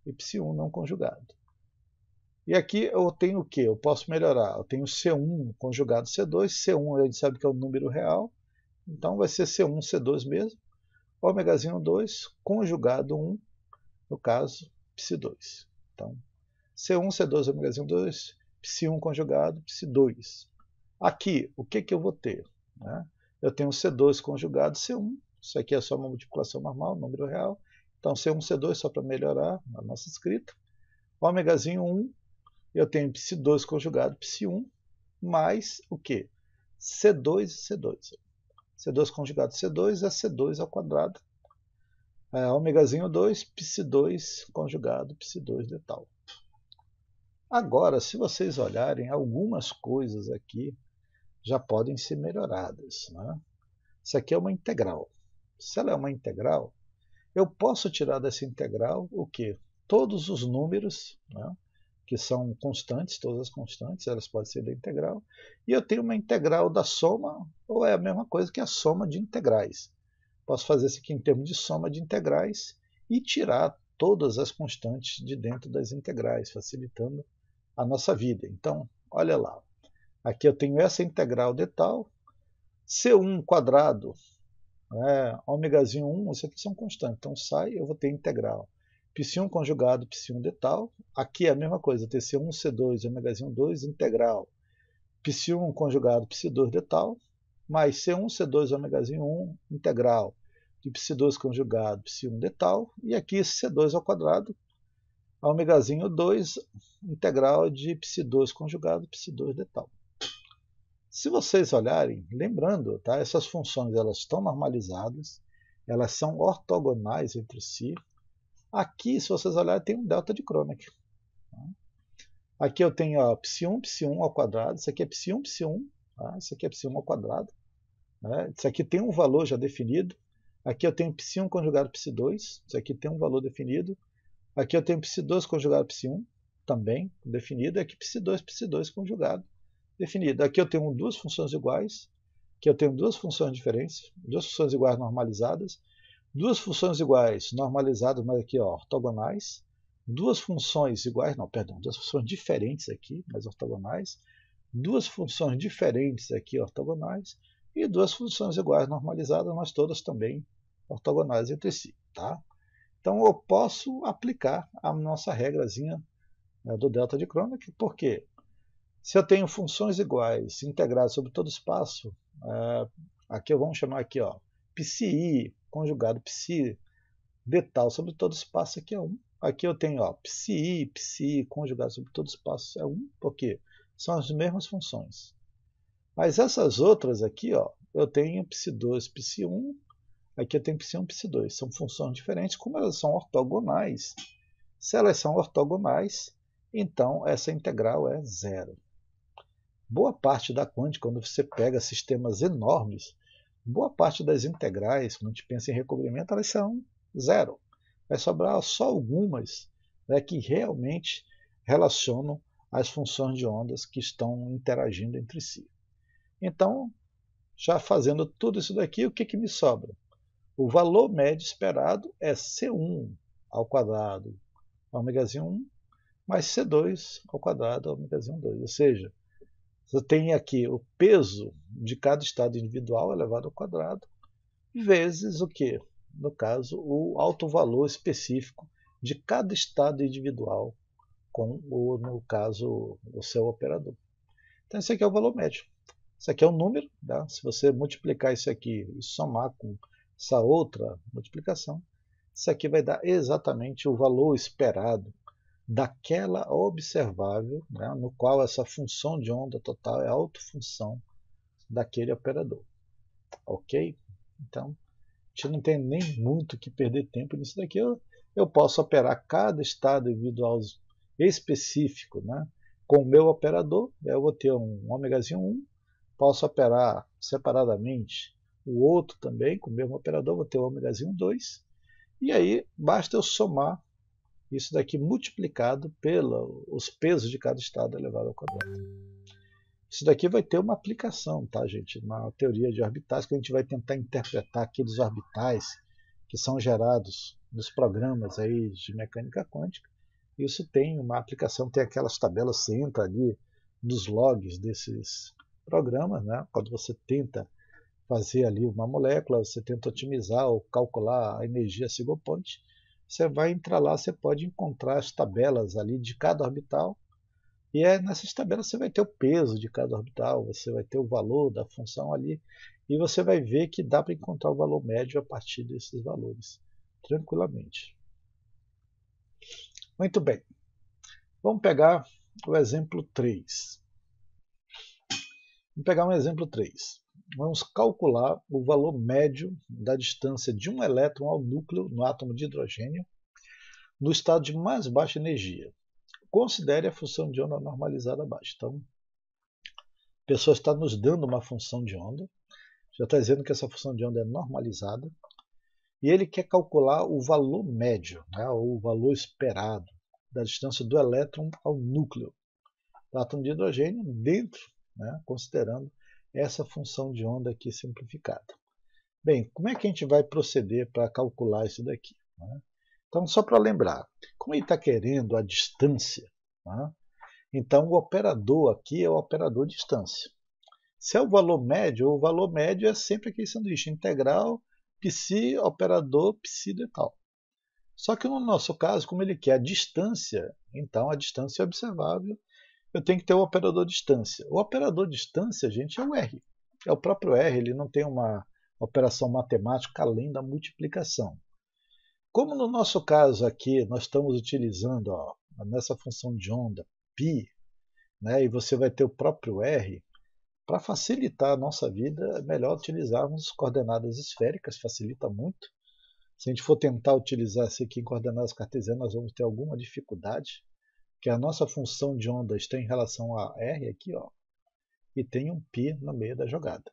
e π1 não conjugado. E aqui eu tenho o quê? Eu posso melhorar. Eu tenho C1 conjugado C2. C1 a gente sabe que é o número real. Então vai ser C1, C2 mesmo. Ômegazinho 2 conjugado 1, no caso, π2. Então, C1, C2, ômegazinho 2, π1 conjugado, π2. Aqui, o que eu vou ter? Eu tenho C2 conjugado C1. Isso aqui é só uma multiplicação normal, número real. Então, C1, C2, só para melhorar a nossa escrita. Ômegazinho 1, eu tenho π2 conjugado π1, mais o quê? C2 e C2. C2 conjugado C2 é C2 ao quadrado. Ômegazinho 2, π2 conjugado π2 de tal. Agora, se vocês olharem, algumas coisas aqui já podem ser melhoradas. Né? Isso aqui é uma integral. Se ela é uma integral, eu posso tirar dessa integral o quê? Todos os números, né, que são constantes, todas as constantes, elas podem ser da integral. E eu tenho uma integral da soma, ou é a mesma coisa que a soma de integrais. Posso fazer isso aqui em termos de soma de integrais e tirar todas as constantes de dentro das integrais, facilitando a nossa vida. Então, olha lá. Aqui eu tenho essa integral de tal, C1 quadrado, ômegazinho 1, isso aqui são constantes. Então sai, eu vou ter integral. π1 conjugado π1 de tal. Aqui é a mesma coisa, ter C1, C2, ômegazinho 2, integral. π1 conjugado π2 de tal, mais C1, C2, ômegazinho 1, integral. De π2 conjugado π1 de tal. E aqui C2 ao quadrado, ômegazinho 2, integral de π2 conjugado π2 de tal. Se vocês olharem, lembrando, tá, essas funções elas estão normalizadas, elas são ortogonais entre si. Aqui, se vocês olharem, tem um delta de Kronecker. Aqui eu tenho π1, π1 ao quadrado, isso aqui é π1, π1, tá? Isso aqui é π1 ao quadrado. Né? Isso aqui tem um valor já definido. Aqui eu tenho π1 conjugado π2, isso aqui tem um valor definido. Aqui eu tenho π2 conjugado π1, também definido. E aqui π2, π2 conjugado, definido. Aqui eu tenho duas funções iguais. Aqui eu tenho duas funções diferentes, duas funções iguais normalizadas. Duas funções iguais normalizadas, mas aqui ó, ortogonais. Duas funções iguais, não, perdão, duas funções diferentes aqui, mas ortogonais. Duas funções diferentes aqui, ortogonais. E duas funções iguais normalizadas, mas todas também ortogonais entre si. Tá? Então eu posso aplicar a nossa regrazinha do delta de Kronecker, porque se eu tenho funções iguais integradas sobre todo espaço, aqui vamos chamar aqui, ó, psi conjugado psi de tal sobre todo espaço, aqui é 1. Aqui eu tenho ó, psi conjugado sobre todo espaço é 1, porque são as mesmas funções. Mas essas outras aqui, ó, eu tenho π2, π1, aqui eu tenho π1, π2. São funções diferentes, como elas são ortogonais. Se elas são ortogonais, então essa integral é zero. Boa parte da quântica, quando você pega sistemas enormes, boa parte das integrais, quando a gente pensa em recobrimento, elas são zero. Vai sobrar só algumas, né, que realmente relacionam as funções de ondas que estão interagindo entre si. Então, já fazendo tudo isso daqui, o que me sobra? O valor médio esperado é C1 ao quadrado, ômegazinho 1, mais C2 ao quadrado, ômegazinho 2. Ou seja, você tem aqui o peso de cada estado individual elevado ao quadrado, vezes o quê? No caso, o alto valor específico de cada estado individual com, no caso, o seu operador. Então, esse aqui é o valor médio. Isso aqui é um número, tá? Se você multiplicar isso aqui e somar com essa outra multiplicação, isso aqui vai dar exatamente o valor esperado daquela observável, né, no qual essa função de onda total é a autofunção daquele operador. Ok? Então, a gente não tem nem muito que perder tempo nisso daqui. Eu posso operar cada estado individual específico, né, com o meu operador. Eu vou ter um ômegazinho 1, posso operar separadamente o outro também com o mesmo operador, vou ter o ômegazinho 2. E aí basta eu somar isso daqui multiplicado pelos pesos de cada estado elevado ao quadrado. Isso daqui vai ter uma aplicação, tá, gente, na teoria de orbitais, que a gente vai tentar interpretar aqueles orbitais que são gerados nos programas aí de mecânica quântica. Isso tem uma aplicação, tem aquelas tabelas, você entra ali nos logs desses programas, né? Quando você tenta fazer ali uma molécula, você tenta otimizar ou calcular a energia single point, você vai entrar lá, você pode encontrar as tabelas ali de cada orbital, e nessas tabelas você vai ter o peso de cada orbital, você vai ter o valor da função ali, e você vai ver que dá para encontrar o valor médio a partir desses valores, tranquilamente. Muito bem, vamos pegar o exemplo 3. Vamos pegar um exemplo 3. Vamos calcular o valor médio da distância de um elétron ao núcleo no átomo de hidrogênio no estado de mais baixa energia. Considere a função de onda normalizada abaixo. Então, a pessoa está nos dando uma função de onda, já está dizendo que essa função de onda é normalizada, e ele quer calcular o valor médio, né, ou o valor esperado da distância do elétron ao núcleo do átomo de hidrogênio dentro, né, considerando essa função de onda aqui simplificada. Bem, como é que a gente vai proceder para calcular isso daqui? Né? Então, só para lembrar, como ele está querendo a distância, né? Então o operador aqui é o operador distância. Se é o valor médio é sempre aquele sanduíche integral, psi, operador, psi de tal. Só que no nosso caso, como ele quer a distância, então a distância é observável, eu tenho que ter o operador distância. O operador distância, gente, é o R. É o próprio R, ele não tem uma operação matemática além da multiplicação. Como no nosso caso aqui nós estamos utilizando nessa função de onda π, né, e você vai ter o próprio r, para facilitar a nossa vida é melhor utilizarmos coordenadas esféricas, facilita muito. Se a gente for tentar utilizar isso aqui em coordenadas cartesianas, nós vamos ter alguma dificuldade, porque a nossa função de onda está em relação a r aqui, ó, e tem um π no meio da jogada.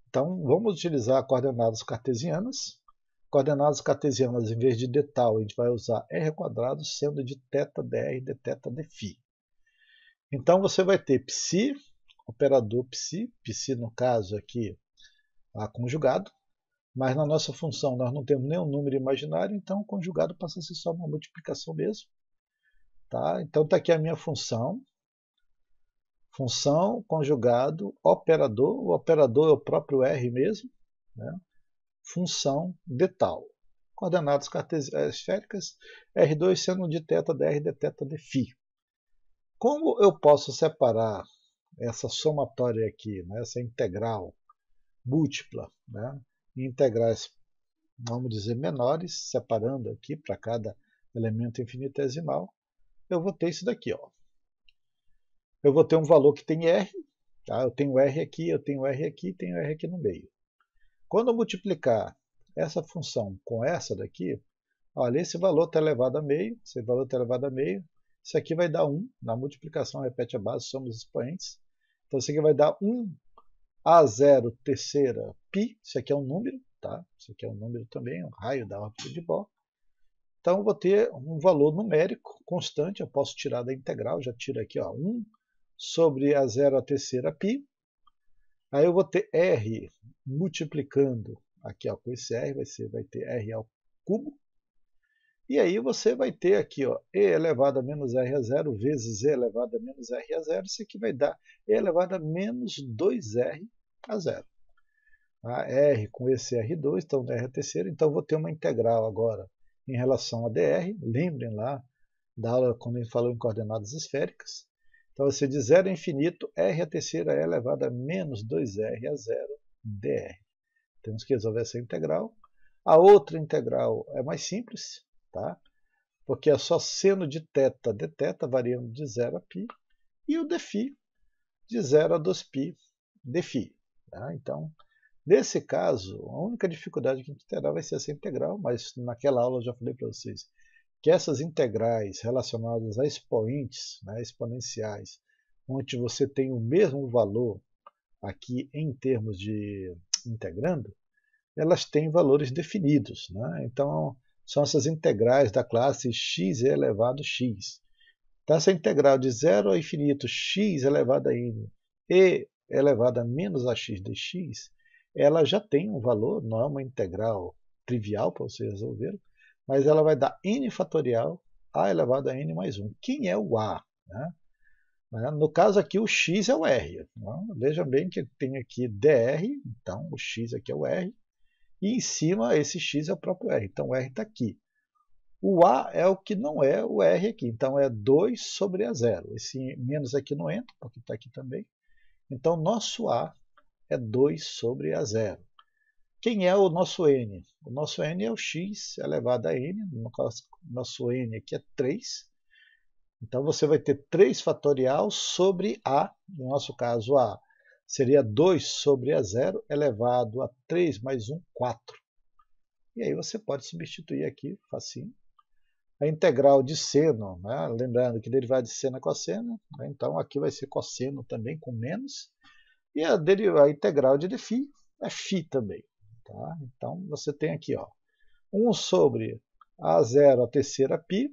Então vamos utilizar coordenadas cartesianas. Coordenadas cartesianas, em vez de d tal, a gente vai usar r² sendo de θ dr dθ dφ. Então você vai ter psi, operador psi, psi no caso aqui conjugado, mas na nossa função nós não temos nenhum número imaginário, então o conjugado passa a ser só uma multiplicação mesmo. Tá? Então está aqui a minha função. Função, conjugado, operador. O operador é o próprio r mesmo. Né? Função de tal. Coordenadas esféricas, R2 sendo de θ dr dθ dφ. Como eu posso separar essa somatória aqui, né, essa integral múltipla, né, em integrais, vamos dizer, menores, separando aqui para cada elemento infinitesimal, eu vou ter isso daqui. Ó. Eu vou ter um valor que tem R, tá? Eu tenho R aqui, eu tenho R aqui, tenho R aqui no meio. Quando eu multiplicar essa função com essa daqui, olha, esse valor está elevado a meio, esse valor está elevado a meio, isso aqui vai dar 1, na multiplicação repete a base, somos expoentes. Então isso aqui vai dar 1 a 0 terceira π, isso aqui é um número, tá? Isso aqui é um número também, um raio da órbita de Bohr. Então eu vou ter um valor numérico constante, eu posso tirar da integral, já tiro aqui, ó, 1 sobre a 0 a terceira π. Aí eu vou ter R multiplicando aqui, ó, com esse R, vai ter R ao cubo. E aí você vai ter aqui, ó, E elevado a menos R a zero vezes E elevado a menos R a zero. Isso aqui vai dar E elevado a menos 2R a zero. R com esse R2, então R a terceira. Então eu vou ter uma integral agora em relação a dr. Lembrem lá da aula quando a gente falou em coordenadas esféricas. Então você de 0 a infinito, R a terceira é elevado a menos 2R a zero dr. Temos que resolver essa integral. A outra integral é mais simples, tá? Porque é só seno de θ dθ variando de 0 a π, e o dφ de 0 a 2π dφ. Tá? Então, nesse caso, a única dificuldade que a gente terá vai ser essa integral, mas naquela aula eu já falei para vocês que essas integrais relacionadas a expoentes, né, exponenciais, onde você tem o mesmo valor aqui em termos de integrando, elas têm valores definidos. Né? Então, são essas integrais da classe x elevado a x. Então, essa integral de 0 a infinito x elevado a n e elevado a menos ax dx, ela já tem um valor, não é uma integral trivial para você resolver, mas ela vai dar n fatorial a elevado a n mais 1. Quem é o a? Né? No caso aqui, o x é o r. Né? Veja bem que tem aqui dr, então o x aqui é o r, e em cima esse x é o próprio r, então o r está aqui. O a é o que não é o r aqui, então é 2 sobre a zero. Esse menos aqui não entra, porque está aqui também. Então nosso a é 2 sobre a zero. Quem é o nosso n? O nosso n é o x elevado a n, no caso, nosso n aqui é 3. Então você vai ter 3 fatorial sobre a, no nosso caso a seria 2 sobre a zero elevado a 3 mais 1, 4. E aí você pode substituir aqui, facinho. A integral de seno, né? Lembrando que derivada de seno é cosseno, né? Então aqui vai ser cosseno também com menos. E a integral de dφ é φ também. Tá? Então você tem aqui, ó, 1 sobre a zero a terceira π.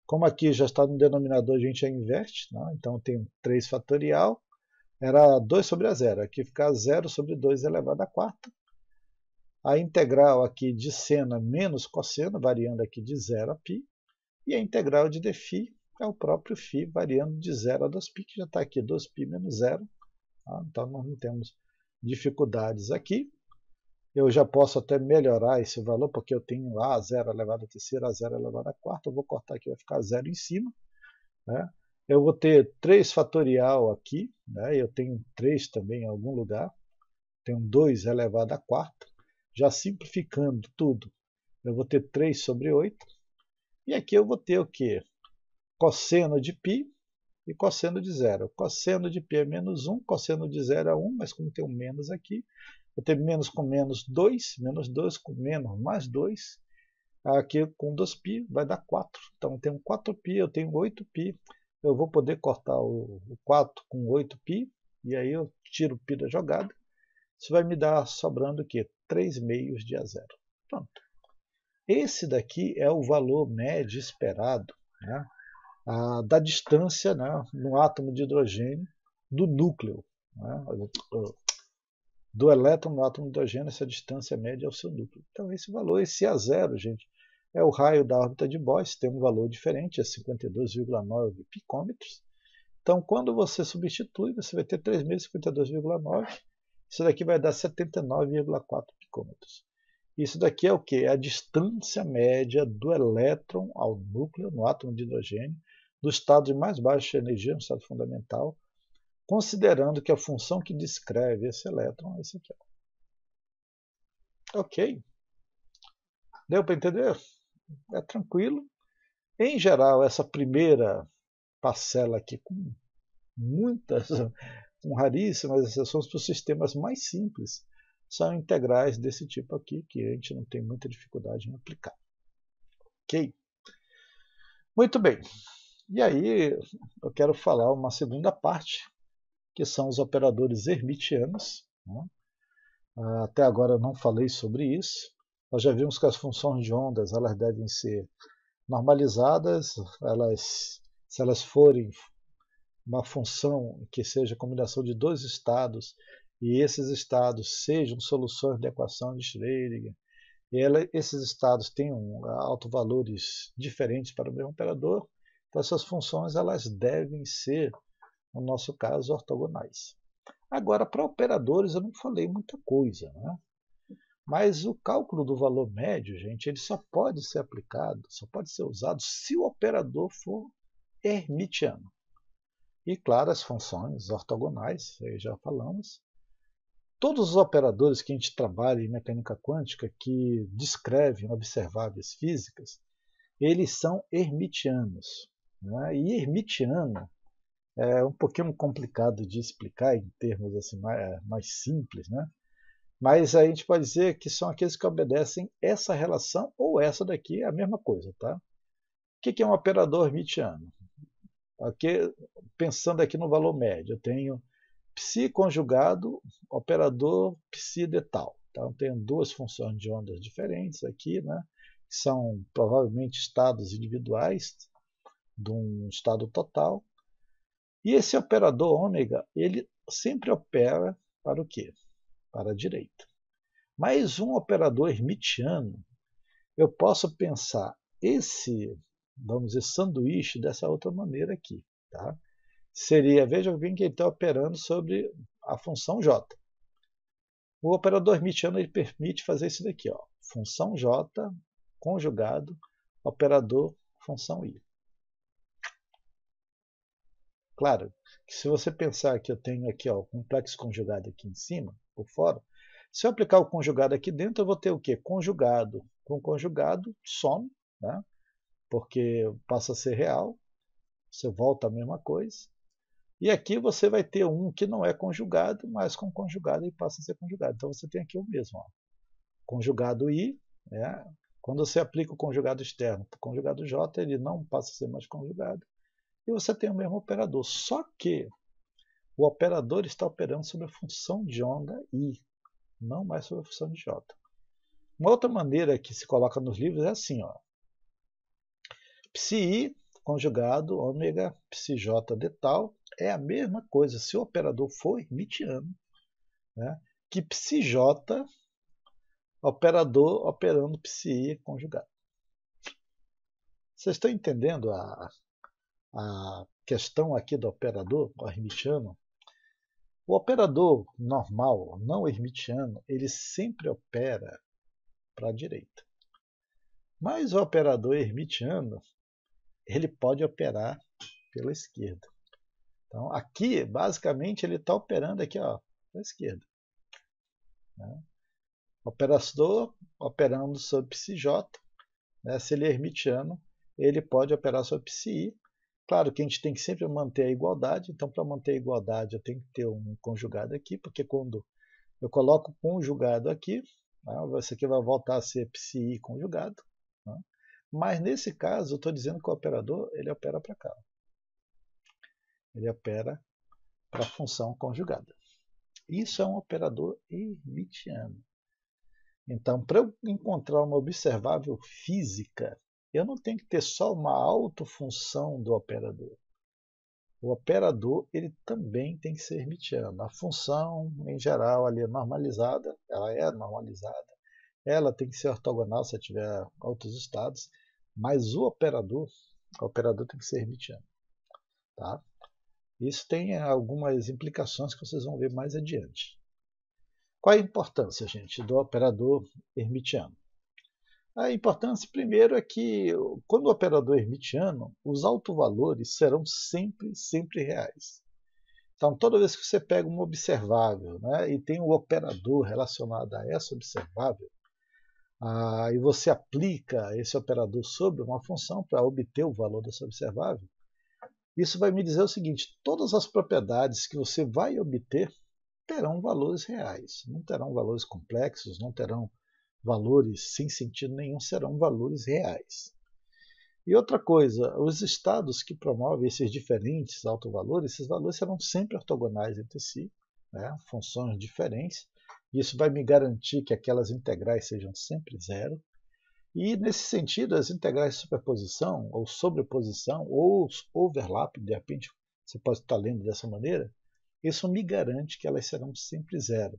Como aqui já está no denominador, a gente já inverte. Né? Então tem 3 fatorial. Era 2 sobre a zero. Aqui fica 0 sobre 2 elevado a quarta. A integral aqui de seno menos cosseno, variando aqui de 0 a π. E a integral de dφ é o próprio φ, variando de 0 a 2π, que já está aqui 2π menos 0. Tá? Então nós não temos dificuldades aqui. Eu já posso até melhorar esse valor, porque eu tenho a zero elevado a terceira, a zero elevado a quarta. Eu vou cortar aqui, vai ficar 0 em cima. Né? Eu vou ter 3 fatorial aqui, né? Eu tenho 3 também em algum lugar, tenho 2 elevado a quarta, já simplificando tudo. Eu vou ter 3 sobre 8. E aqui eu vou ter o quê? Cosseno de π e cosseno de zero. Cosseno de π é menos 1, cosseno de zero é 1, mas como tem um menos aqui, vou ter menos com menos 2 com menos mais 2. Aqui com 2π vai dar 4. Então eu tenho 4π, eu tenho 8π. Eu vou poder cortar o 4 com 8π, e aí eu tiro o π da jogada. Isso vai me dar sobrando o quê? 3 meios de A0. Pronto. Esse daqui é o valor médio esperado, né, da distância, né, no átomo de hidrogênio do núcleo, né, do elétron no átomo de hidrogênio, essa distância média é o seu núcleo. Então esse valor, esse A0, gente, é o raio da órbita de Boyce, tem um valor diferente, é 52,9 picômetros. Então quando você substitui, você vai ter 3.052,9. Isso daqui vai dar 79,4 picômetros. Isso daqui é o que? É a distância média do elétron ao núcleo, no átomo de hidrogênio, do estado de mais baixa energia, no estado fundamental, considerando que a função que descreve esse elétron é esse aqui. Ok. Deu para entender? É tranquilo. Em geral, essa primeira parcela aqui, com raríssimas exceções para os sistemas mais simples, são integrais desse tipo aqui, que a gente não tem muita dificuldade em aplicar. Ok? Muito bem. E aí eu quero falar uma segunda parte, que são os operadores hermitianos, né? Até agora eu não falei sobre isso. Nós já vimos que as funções de ondas elas devem ser normalizadas, se elas forem uma função que seja a combinação de dois estados, e esses estados sejam soluções da equação de Schrödinger, e esses estados tenham autovalores diferentes para o mesmo operador, então essas funções elas devem ser, no nosso caso, ortogonais. Agora, para operadores eu não falei muita coisa, né? Mas o cálculo do valor médio, gente, ele só pode ser aplicado, só pode ser usado se o operador for hermitiano. E, claro, as funções ortogonais, aí já falamos. Todos os operadores que a gente trabalha em mecânica quântica que descrevem observáveis físicas, eles são hermitianos, né? E hermitiano é um pouquinho complicado de explicar em termos assim, mais simples, né? Mas a gente pode dizer que são aqueles que obedecem essa relação ou essa daqui, é a mesma coisa. Tá? O que é um operador hermitiano? Aqui, pensando aqui no valor médio, eu tenho psi conjugado, operador psi de tal. Então, eu tenho duas funções de ondas diferentes aqui, né, que são provavelmente estados individuais de um estado total. E esse operador ômega, ele sempre opera para o quê? Para a direita. Mas um operador hermitiano, eu posso pensar esse, vamos dizer, sanduíche dessa outra maneira aqui. Tá? Seria, veja bem que ele está operando sobre a função j. O operador hermitiano ele permite fazer isso daqui, ó, função j conjugado operador função i. Claro que se você pensar que eu tenho aqui o complexo conjugado aqui em cima, por fora, se eu aplicar o conjugado aqui dentro, eu vou ter o quê? Conjugado com conjugado, some, né? Porque passa a ser real, você volta a mesma coisa. E aqui você vai ter um que não é conjugado, mas com conjugado ele passa a ser conjugado. Então você tem aqui o mesmo. Ó. Conjugado I, né? Quando você aplica o conjugado externo para o conjugado J, ele não passa a ser mais conjugado. E você tem o mesmo operador. Só que o operador está operando sobre a função de onda I, não mais sobre a função de J. Uma outra maneira que se coloca nos livros é assim, ó. Psi conjugado ômega psij de tal é a mesma coisa se o operador for hermitiano, né, que psij operador operando psi conjugado. Vocês estão entendendo a questão aqui do operador hermitiano? O operador normal, não hermitiano, ele sempre opera para a direita. Mas o operador hermitiano, ele pode operar pela esquerda. Então, aqui, basicamente, ele está operando aqui, ó, para a esquerda. Né? Operador operando sobre psi-j, né? Se ele é hermitiano, ele pode operar sobre psi-i. Claro que a gente tem que sempre manter a igualdade, então para manter a igualdade eu tenho que ter um conjugado aqui, porque quando eu coloco conjugado aqui, né, isso aqui vai voltar a ser psi-i conjugado, né? Mas nesse caso eu estou dizendo que o operador ele opera para cá. Ele opera para a função conjugada. Isso é um operador hermitiano. Então, para eu encontrar uma observável física, eu não tenho que ter só uma autofunção do operador. O operador ele também tem que ser hermitiano. A função, em geral, ali é normalizada, ela é normalizada. Ela tem que ser ortogonal se tiver outros estados, mas o operador tem que ser hermitiano. Tá? Isso tem algumas implicações que vocês vão ver mais adiante. Qual é a importância, gente, do operador hermitiano? A importância, primeiro, é que quando o operador é hermitiano, os autovalores serão sempre reais. Então, toda vez que você pega uma observável, né, e tem um operador relacionado a essa observável, e você aplica esse operador sobre uma função para obter o valor dessa observável, isso vai me dizer o seguinte: todas as propriedades que você vai obter terão valores reais, não terão valores complexos, não terão valores sem sentido nenhum, serão valores reais. E outra coisa, os estados que promovem esses diferentes autovalores, esses valores serão sempre ortogonais entre si, né? Funções diferentes. Isso vai me garantir que aquelas integrais sejam sempre zero. E, nesse sentido, as integrais de superposição, ou sobreposição, ou overlap, de repente você pode estar lendo dessa maneira, isso me garante que elas serão sempre zero.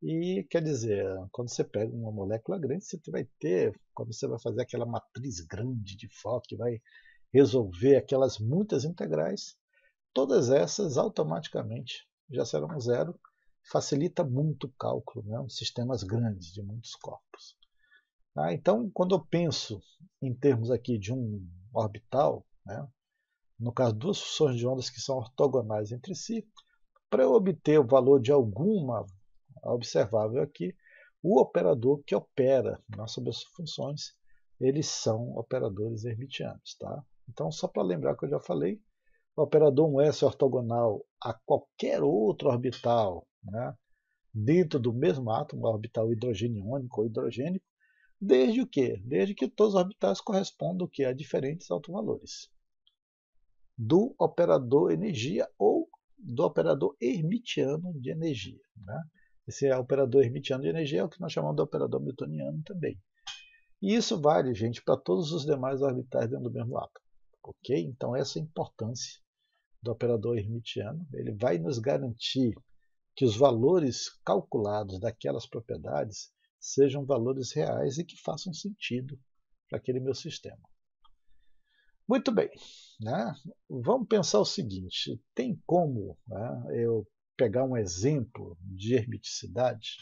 E, quer dizer, quando você pega uma molécula grande, você vai ter, quando você vai fazer aquela matriz grande de Fock, vai resolver aquelas muitas integrais, todas essas automaticamente já serão zero. Facilita muito o cálculo, né? Sistemas grandes de muitos corpos. Então, quando eu penso em termos aqui de um orbital, né, no caso duas funções de ondas que são ortogonais entre si, para eu obter o valor de alguma observável aqui, o operador que opera sobre as funções, eles são operadores hermitianos. Tá? Então, só para lembrar que eu já falei, o operador 1s é ortogonal a qualquer outro orbital, né, dentro do mesmo átomo, orbital hidrogênio-iônico ou hidrogênico, desde o quê? Desde que todos os orbitais correspondam a diferentes autovalores do operador energia ou do operador hermitiano de energia. Né? Esse operador hermitiano de energia é o que nós chamamos de operador newtoniano também. E isso vale, gente, para todos os demais orbitais dentro do mesmo átomo. Ok? Então, essa é a importância do operador hermitiano. Ele vai nos garantir que os valores calculados daquelas propriedades sejam valores reais e que façam sentido para aquele meu sistema. Muito bem, né? Vamos pensar o seguinte: tem como, né, eu pegar um exemplo de hermeticidade?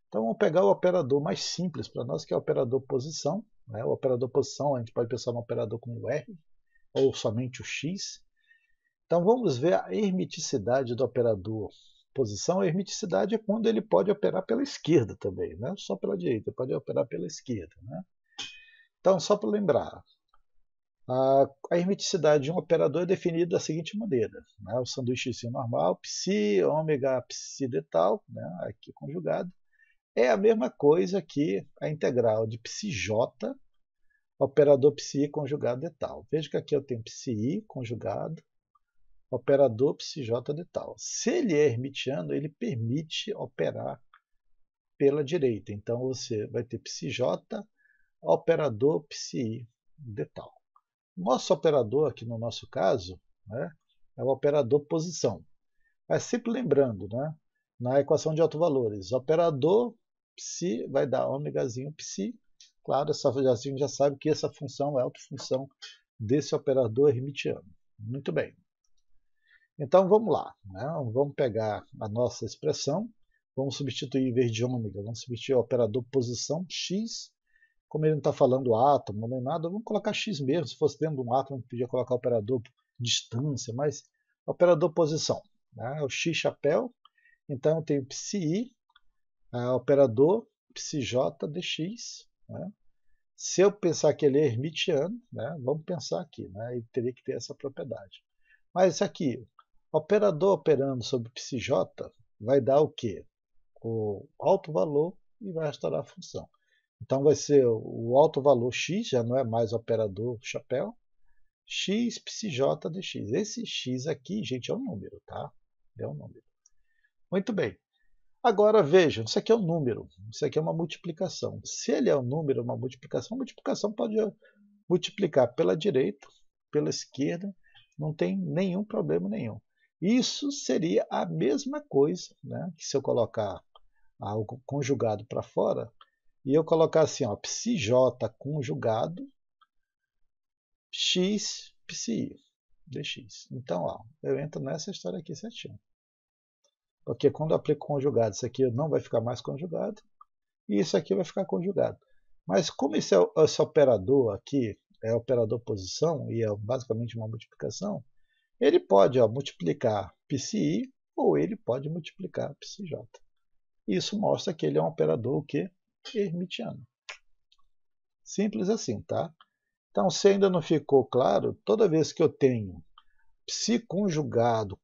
Então vamos pegar o operador mais simples para nós, que é o operador posição. Né? O operador posição a gente pode pensar no operador como o R ou somente o X. Então vamos ver a hermeticidade do operador posição. A hermeticidade é quando ele pode operar pela esquerda também, não só pela direita, ele pode operar pela esquerda. Né? Então, só para lembrar, a hermeticidade de um operador é definida da seguinte maneira: né? O sanduíchezinho normal, psi, ômega, psi de tal, né? Aqui conjugado, é a mesma coisa que a integral de psi-j, operador psi conjugado de tal. Veja que aqui eu tenho psi conjugado, operador psi-j de tal. Se ele é hermitiano, ele permite operar pela direita. Então você vai ter psi-j, operador psi de tal. Nosso operador aqui no nosso caso, né, é o operador posição. Mas sempre lembrando, né, na equação de autovalores, operador psi vai dar ômegazinho psi. Claro, a gente já sabe que essa função é a autofunção desse operador hermitiano. Muito bem. Então vamos lá. Né? Vamos pegar a nossa expressão, vamos substituir em vez de ômega, vamos substituir o operador posição x. Como ele não está falando átomo nem nada, vamos colocar x mesmo. Se fosse dentro de um átomo, podia colocar o operador distância, mas operador posição. Né? O x chapéu. Então eu tenho psi, operador psj dx, né? Se eu pensar que ele é hermitiano, né, vamos pensar aqui, né, ele teria que ter essa propriedade. Mas aqui, operador operando sobre psj vai dar o quê? O alto valor e vai restaurar a função. Então vai ser o alto valor x, já não é mais operador chapéu, x psj dx. Esse x aqui, gente, é um número, tá? É um número. Muito bem. Agora vejam, isso aqui é um número, isso aqui é uma multiplicação. Se ele é um número, uma multiplicação pode multiplicar pela direita, pela esquerda, não tem nenhum problema nenhum. Isso seria a mesma coisa, né, que se eu colocar algo conjugado para fora, e eu colocar assim, ó, psj conjugado x psi dx. Então, ó, eu entro nessa história aqui certinho. Porque quando eu aplico conjugado, isso aqui não vai ficar mais conjugado, e isso aqui vai ficar conjugado. Mas como esse operador aqui é operador posição, e é basicamente uma multiplicação, ele pode multiplicar psi, ou ele pode multiplicar psj. Isso mostra que ele é um operador que hermitiano. Simples assim, tá? Então, se ainda não ficou claro, toda vez que eu tenho psi conjugado,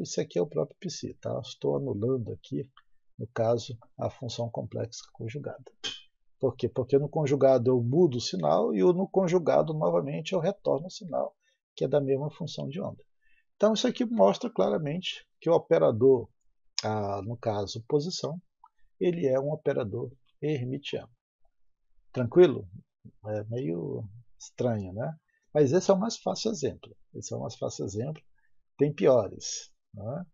isso aqui é o próprio psi, tá? Estou anulando aqui, no caso, a função complexa conjugada. Por quê? Porque no conjugado eu mudo o sinal e no conjugado, novamente, eu retorno o sinal, que é da mesma função de onda. Então, isso aqui mostra claramente que o operador, no caso, posição, ele é um operador hermitiano. Tranquilo? É meio estranho, né? Mas esse é o mais fácil exemplo. Esse é o mais fácil exemplo. Tem piores. Né?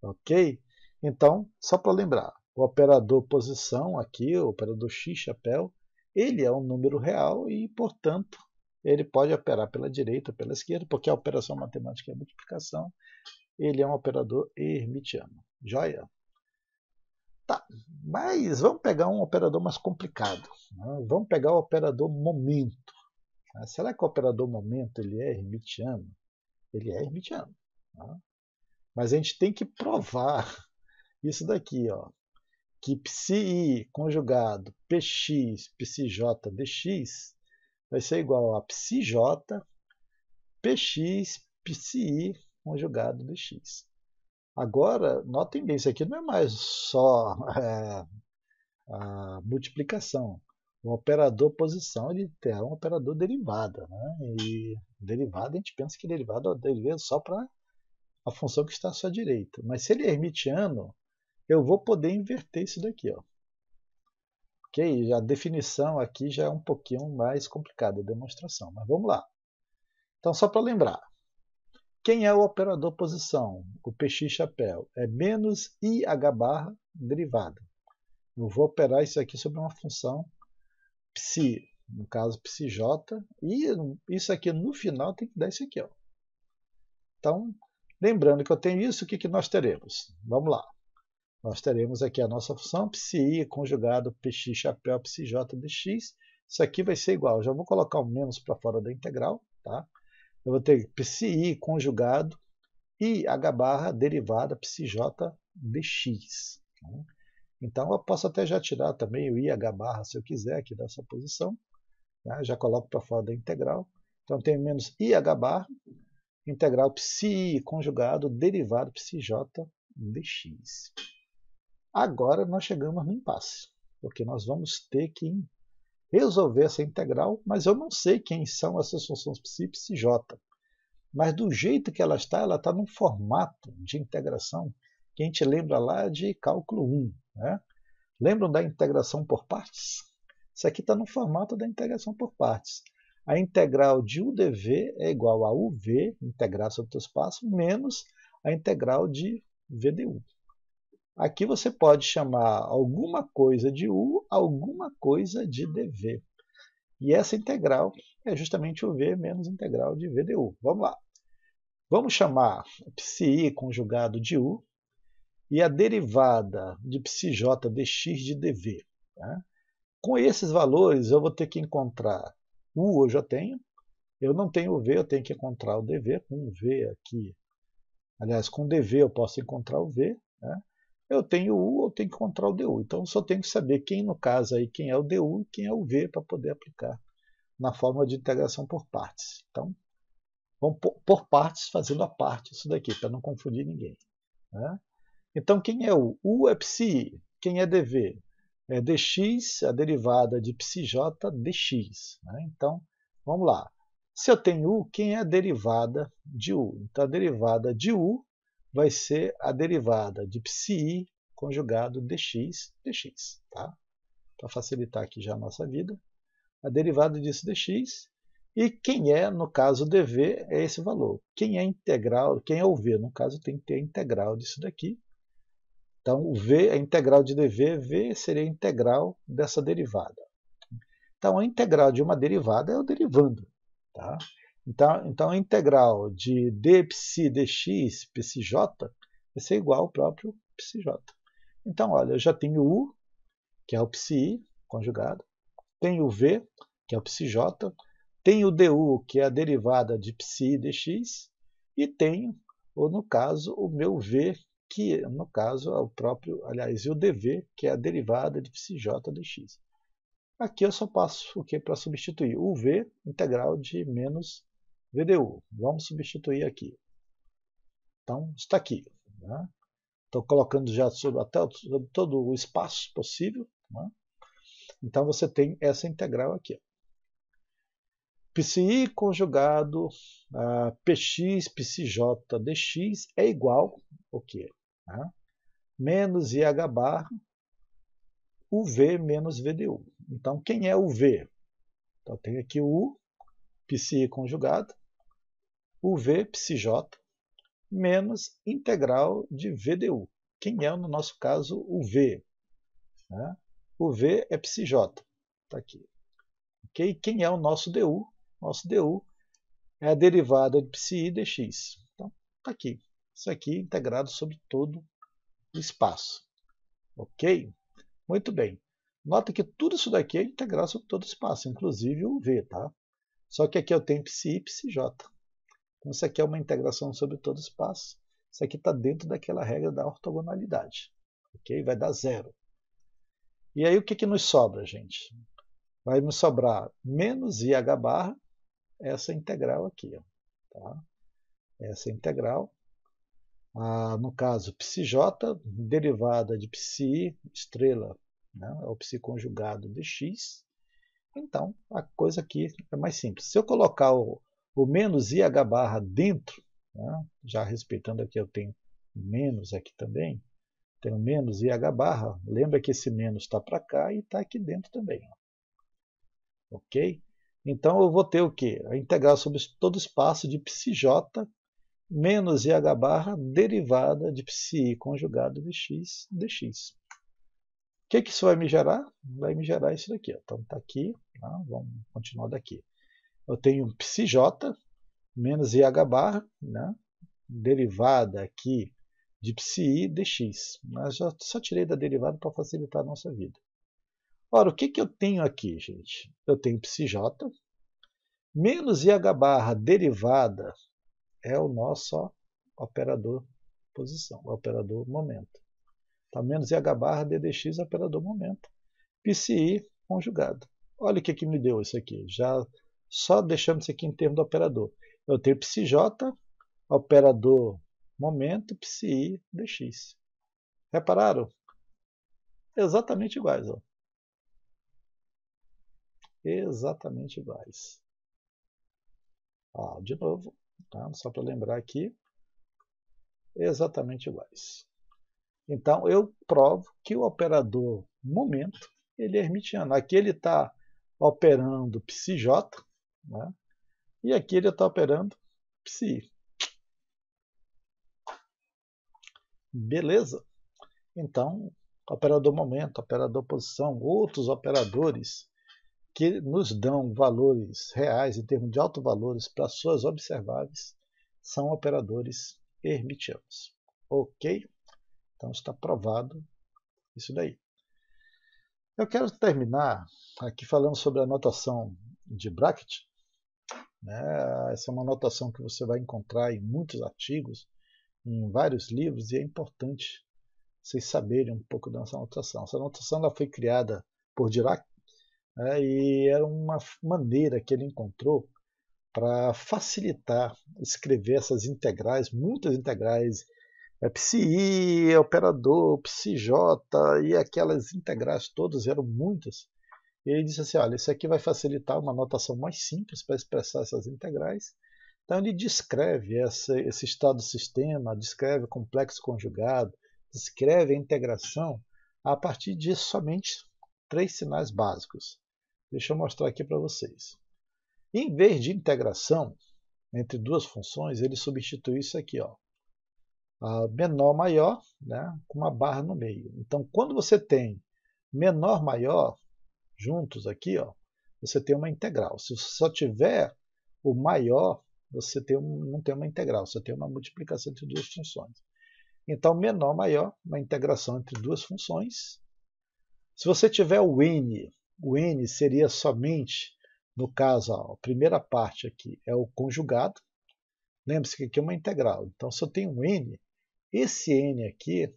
Ok? Então, só para lembrar, o operador posição aqui, o operador x chapéu, ele é um número real e, portanto, ele pode operar pela direita ou pela esquerda, porque a operação matemática é a multiplicação. Ele é um operador hermitiano. Joia? Tá, mas vamos pegar um operador mais complicado. Né? Vamos pegar o operador momento. Será que o operador momento ele é hermitiano? Ele é hermitiano. Né? Mas a gente tem que provar isso daqui, ó, que psi conjugado px psj dx vai ser igual a psj px psi conjugado dx. Agora, notem bem, isso aqui não é mais só a multiplicação. O operador posição ele é um operador derivada. Né? E derivada, a gente pensa que derivada é só para a função que está à sua direita. Mas se ele é hermitiano, eu vou poder inverter isso daqui. Ó. Ok? A definição aqui já é um pouquinho mais complicada, a demonstração. Mas vamos lá. Então, só para lembrar. Quem é o operador posição? O px chapéu. É menos IH barra derivada. Eu vou operar isso aqui sobre uma função psi, no caso psj, e isso aqui no final tem que dar isso aqui. Ó. Então, lembrando que eu tenho isso, o que nós teremos? Vamos lá. Nós teremos aqui a nossa função psi conjugado px chapéu psj dx. Isso aqui vai ser igual. Eu já vou colocar o menos para fora da integral. Tá? Eu vou ter psi conjugado e h barra derivada psj dx. Tá? Então eu posso até já tirar também o IH barra se eu quiser aqui dessa posição. Né? Já coloco para fora da integral. Então eu tenho menos IH barra, integral psi conjugado derivado psj dx. Agora nós chegamos no impasse, porque nós vamos ter que resolver essa integral, mas eu não sei quem são essas funções psi e psj. Mas do jeito que ela está num formato de integração que a gente lembra lá de cálculo 1. Né? Lembram da integração por partes? Isso aqui está no formato da integração por partes. A integral de UdV é igual a UV, integrar sobre o espaço, menos a integral de VdU. Aqui você pode chamar alguma coisa de U, alguma coisa de dV. E essa integral é justamente UV menos integral de VdU. Vamos lá. Vamos chamar psi conjugado de U e a derivada de psj dx de dv. Tá? Com esses valores eu vou ter que encontrar U, eu já tenho. Eu não tenho o V, eu tenho que encontrar o dv. Com o V aqui, aliás, com o dv eu posso encontrar o V. Né? eu tenho U, eu tenho que encontrar o DU. Então, eu só tenho que saber quem, no caso, aí, quem é o DU e quem é o V para poder aplicar na forma de integração por partes. Então, vamos por partes, fazendo a parte isso daqui, para não confundir ninguém. Né? Então, quem é U? U é psi. Quem é dV? É dx, a derivada de psj dx. Né? Então, vamos lá. Se eu tenho U, quem é a derivada de U? Então, a derivada de U vai ser a derivada de psi conjugado dx, dx. Tá? Para facilitar aqui já a nossa vida. A derivada disso dx. E quem é, no caso, dv, é esse valor. Quem é integral, quem é o v? No caso, tem que ter a integral disso daqui. Então, o v, a integral de dv, v seria a integral dessa derivada. Então, a integral de uma derivada é o derivando. Tá? Então, a integral de d psi dx psj vai ser igual ao próprio psj. Então, olha, eu já tenho u, que é o psi conjugado, tenho o v, que é o psj, tenho o du, que é a derivada de psi dx, e tenho, ou no caso, o meu v, que no caso é o próprio, aliás, e o dv, que é a derivada de psj dx. Aqui eu só passo o que para substituir? O v integral de menos vdu. Vamos substituir aqui. Então, está aqui. Né? Estou colocando já sobre todo o espaço possível. Né? Então, você tem essa integral aqui. Psi conjugado a px, psj, dx é igual ao quê? Né? Menos IH barra UV menos VDU. Então, quem é o V? Então, tem aqui o U, psi conjugado, UV, psj, menos integral de VDU. Quem é, no nosso caso, o V? Né? O V é psj. Está aqui. Okay? Quem é o nosso DU? Nosso DU é a derivada de psi dx. Então, está aqui. Isso aqui integrado sobre todo o espaço. Ok? Muito bem. Nota que tudo isso daqui é integral sobre todo o espaço, inclusive o V, tá? Só que aqui eu tenho psi e psj. Então isso aqui é uma integração sobre todo o espaço. Isso aqui está dentro daquela regra da ortogonalidade. Ok? Vai dar zero. E aí o que nos sobra, gente? Vai nos sobrar menos IH barra, essa integral aqui. Ó, tá? Essa integral. No caso, psj, derivada de psi, estrela, né? É o psi conjugado de x. Então, a coisa aqui é mais simples. Se eu colocar o menos IH barra dentro, né? Já respeitando aqui, eu tenho menos aqui também, tenho menos IH barra, lembra que esse menos está para cá e está aqui dentro também. Ó. Ok? Então, eu vou ter o quê? A integral sobre todo o espaço de psj menos IH barra derivada de psi conjugado de x dx. O que isso vai me gerar? Vai me gerar isso daqui. Ó. Então está aqui, tá? Vamos continuar daqui. Eu tenho psj menos IH barra, né? Derivada aqui de psi dx. Mas já só tirei da derivada para facilitar a nossa vida. Ora, o que eu tenho aqui, gente? Eu tenho psj menos IH barra derivada é o nosso operador posição, o operador momento. Tá? Menos IH barra ddx, operador momento. Psi conjugado. Olha o que me deu isso aqui. Já só deixando isso aqui em termos do operador. Eu tenho psj, operador momento, psi dx. Repararam? Exatamente iguais. Ó. Exatamente iguais. Ó, de novo, tá? Só para lembrar aqui. Exatamente iguais. Então, eu provo que o operador momento ele é hermitiano. Aqui ele está operando psj, né? E aqui ele está operando psi. Beleza? Então, operador momento, operador posição, outros operadores que nos dão valores reais em termos de autovalores para suas observáveis são operadores hermitianos. Ok? Então está provado isso daí. Eu quero terminar aqui falando sobre a notação de bracket. Né? Essa é uma notação que você vai encontrar em muitos artigos, em vários livros, e é importante vocês saberem um pouco dessa notação. Essa notação ela foi criada por Dirac, né, e era uma maneira que ele encontrou para facilitar escrever essas integrais, muitas integrais, psi, operador, psj, e aquelas integrais todas eram muitas. E ele disse assim, olha, isso aqui vai facilitar uma notação mais simples para expressar essas integrais. Então ele descreve esse estado do sistema, descreve o complexo conjugado, descreve a integração a partir de somente 3 sinais básicos. Deixa eu mostrar aqui para vocês. Em vez de integração entre 2 funções, ele substitui isso aqui, ó, menor maior, né, com uma barra no meio. Então, quando você tem menor maior juntos aqui, ó, você tem uma integral. Se você só tiver o maior, você não tem uma integral, você tem uma multiplicação entre 2 funções. Então, menor maior, uma integração entre 2 funções. Se você tiver o n seria somente, no caso, ó, a primeira parte aqui é o conjugado. Lembre-se que aqui é uma integral. Então, se eu tenho um n, esse n aqui,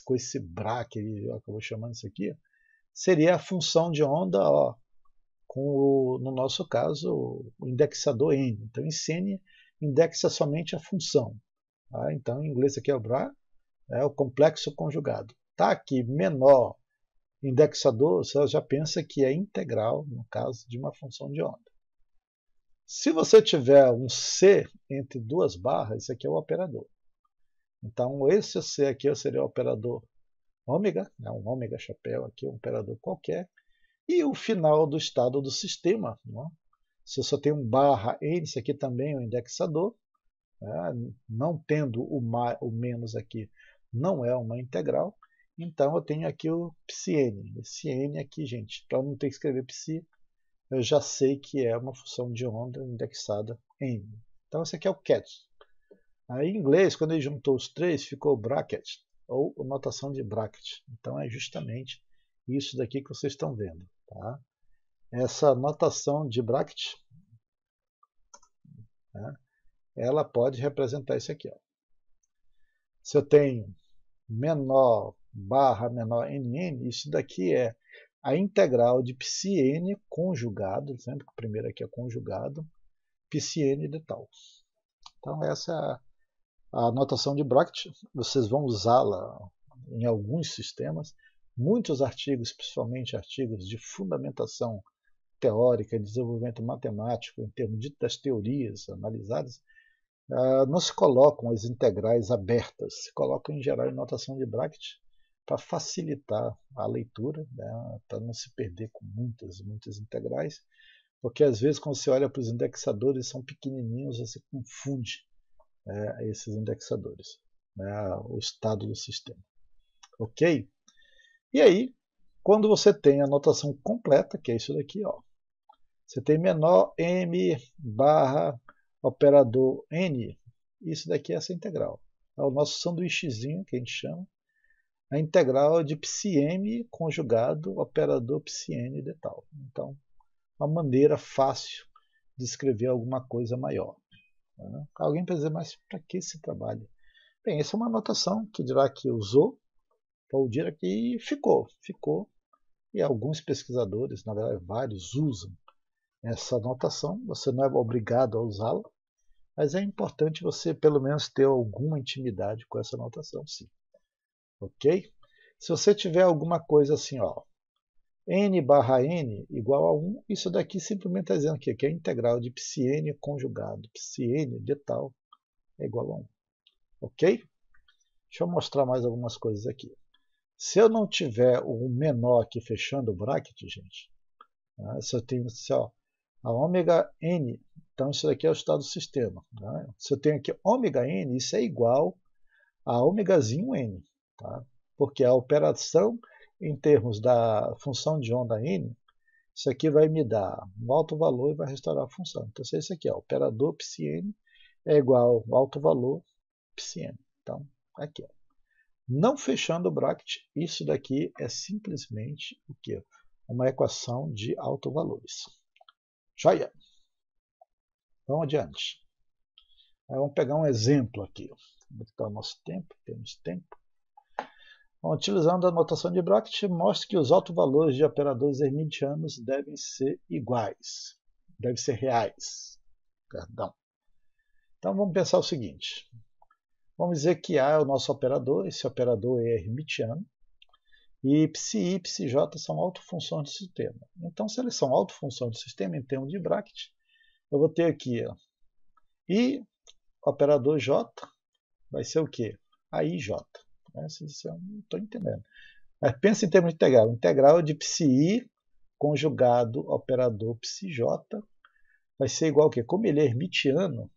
com esse bra que eu vou chamando isso aqui, seria a função de onda, ó, no nosso caso, o indexador n. Então, esse n indexa somente a função. Tá? Então, em inglês aqui é o bra, é o complexo conjugado. Tá aqui menor indexador, você já pensa que é integral, no caso de uma função de onda. Se você tiver um C entre 2 barras, esse aqui é o operador. Então, esse C aqui seria o operador ômega, né, um ômega chapéu aqui, um operador qualquer, e o final do estado do sistema. Né? Se eu só tenho um barra n, isso aqui também é um indexador, né, não tendo o menos aqui, não é uma integral, então eu tenho aqui o psi-n. Esse n aqui, gente, para não ter que escrever psi, eu já sei que é uma função de onda indexada n. Então esse aqui é o cat. Aí em inglês, quando ele juntou os 3, ficou bracket, ou notação de bracket. Então é justamente isso daqui que vocês estão vendo. Tá? Essa notação de bracket, né, ela pode representar isso aqui. Ó. Se eu tenho menor barra menor nn, isso daqui é a integral de psi-n conjugado, sempre que o primeiro aqui é conjugado, psi-n de tal. Então essa é a notação de bracket, vocês vão usá-la em alguns sistemas. Muitos artigos, principalmente artigos de fundamentação teórica, desenvolvimento matemático, em termos das teorias analisadas, não se colocam as integrais abertas, se colocam em geral em notação de bracket para facilitar a leitura, né, para não se perder com muitas integrais, porque às vezes quando você olha para os indexadores são pequenininhos, você confunde esses indexadores, né, o estado do sistema. Ok? E aí, quando você tem a notação completa, que é isso daqui, ó, você tem menor m barra operador n, isso daqui é essa integral. É o nosso sanduíchezinho, que a gente chama, a integral de psi-m conjugado operador psi-n de tal. Então, uma maneira fácil de escrever alguma coisa maior. Né? Alguém pode dizer, mas para que esse trabalho? Bem, essa é uma anotação que Dirac usou, Paul Dirac, e ficou. E alguns pesquisadores, na verdade vários, usam essa anotação. Você não é obrigado a usá-la, mas é importante você pelo menos ter alguma intimidade com essa anotação, sim. Ok? Se você tiver alguma coisa assim, ó, n barra n igual a 1, isso daqui simplesmente está dizendo que é a integral de psi-n conjugado, psi-n de tal é igual a 1. Ok? Deixa eu mostrar mais algumas coisas aqui. Se eu não tiver o menor aqui fechando o bracket, gente, né, se eu tenho ó, a ômega n, então isso daqui é o estado do sistema. Né? Se eu tenho aqui ômega n, isso é igual a ômegazinho n, tá? Porque a operação em termos da função de onda n, isso aqui vai me dar um alto valor e vai restaurar a função. Então, se isso aqui, ó, operador psi-n é igual ao alto valor psi-n. Então, aqui, ó. Não fechando o bracket, isso daqui é simplesmente o quê? Uma equação de autovalores. Joia! Vamos adiante. Aí vamos pegar um exemplo aqui. Vamos botar o nosso tempo, temos tempo. Então, utilizando a notação de bracket, mostra que os autovalores de operadores hermitianos devem ser iguais, devem ser reais. Perdão. Então vamos pensar o seguinte. Vamos dizer que A é o nosso operador, esse operador é hermitiano, e psi e psi j são autofunções do sistema. Então, se eles são autofunções do sistema em termos de bracket, eu vou ter aqui, ó, e operador j vai ser o quê? AIJ. Isso eu não estou entendendo. Mas pensa em termos de integral. Integral de psi conjugado operador psij vai ser igual ao quê? Como ele é hermitiano,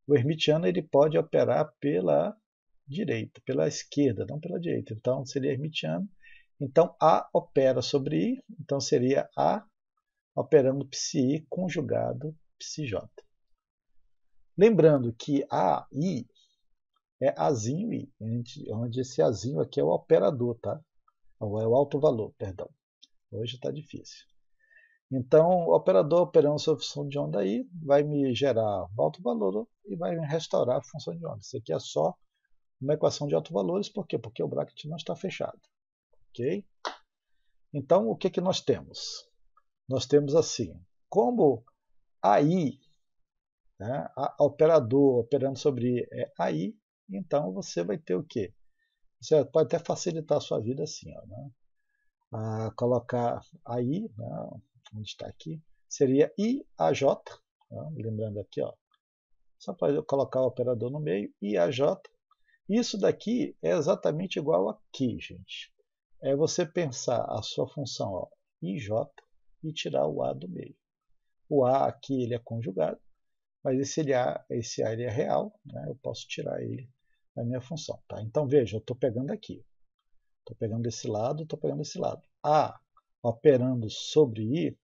o hermitiano ele pode operar pela direita, pela esquerda, não pela direita. Então, se ele é hermitiano, então A opera sobre I, então seria A operando psi conjugado psij. Lembrando que AI é Azinho I, onde esse Azinho aqui é o operador, tá? Ou é o autovalor, perdão. Hoje está difícil. Então, o operador operando sobre a função de onda I vai me gerar o autovalor e vai me restaurar a função de onda. Isso aqui é só uma equação de autovalores, por quê? Porque o bracket não está fechado. Ok? Então, o que, que nós temos? Nós temos assim, como AI, né, a operador operando sobre I é AI, então você vai ter o quê? Você pode até facilitar a sua vida assim, ó, né? Colocar AI, né, onde está aqui, seria IAJ, né, lembrando aqui, ó, só para colocar o operador no meio, IAJ. Isso daqui é exatamente igual aqui, gente. É você pensar a sua função, ó, IJ, e tirar o A do meio. O A aqui ele é conjugado, mas esse A ele é real, né? Eu posso tirar ele da minha função. Tá? Então veja, eu estou pegando aqui. Estou pegando desse lado, estou pegando desse lado. A operando sobre I,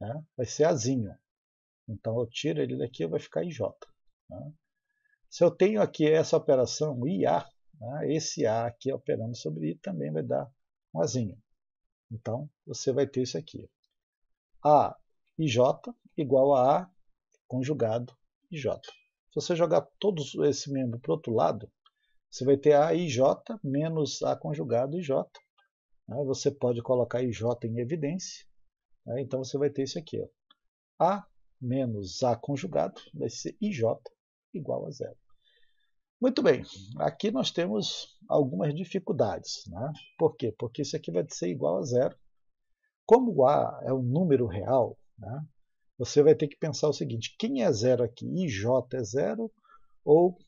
né, vai ser Azinho. Então eu tiro ele daqui e vai ficar IJ. Né? Se eu tenho aqui essa operação IA, né, esse A aqui operando sobre I também vai dar um Azinho. Então você vai ter isso aqui. A IJ igual a A conjugado IJ. Se você jogar todos esse membro para o outro lado, você vai ter A IJ menos A conjugado IJ. Né? Você pode colocar IJ em evidência. Né? Então você vai ter isso aqui. Ó. A menos A conjugado vai ser IJ igual a zero. Muito bem, aqui nós temos algumas dificuldades. Né? Por quê? Porque isso aqui vai ser igual a zero. Como o A é um número real, né? Você vai ter que pensar o seguinte, quem é zero aqui? IJ é zero ou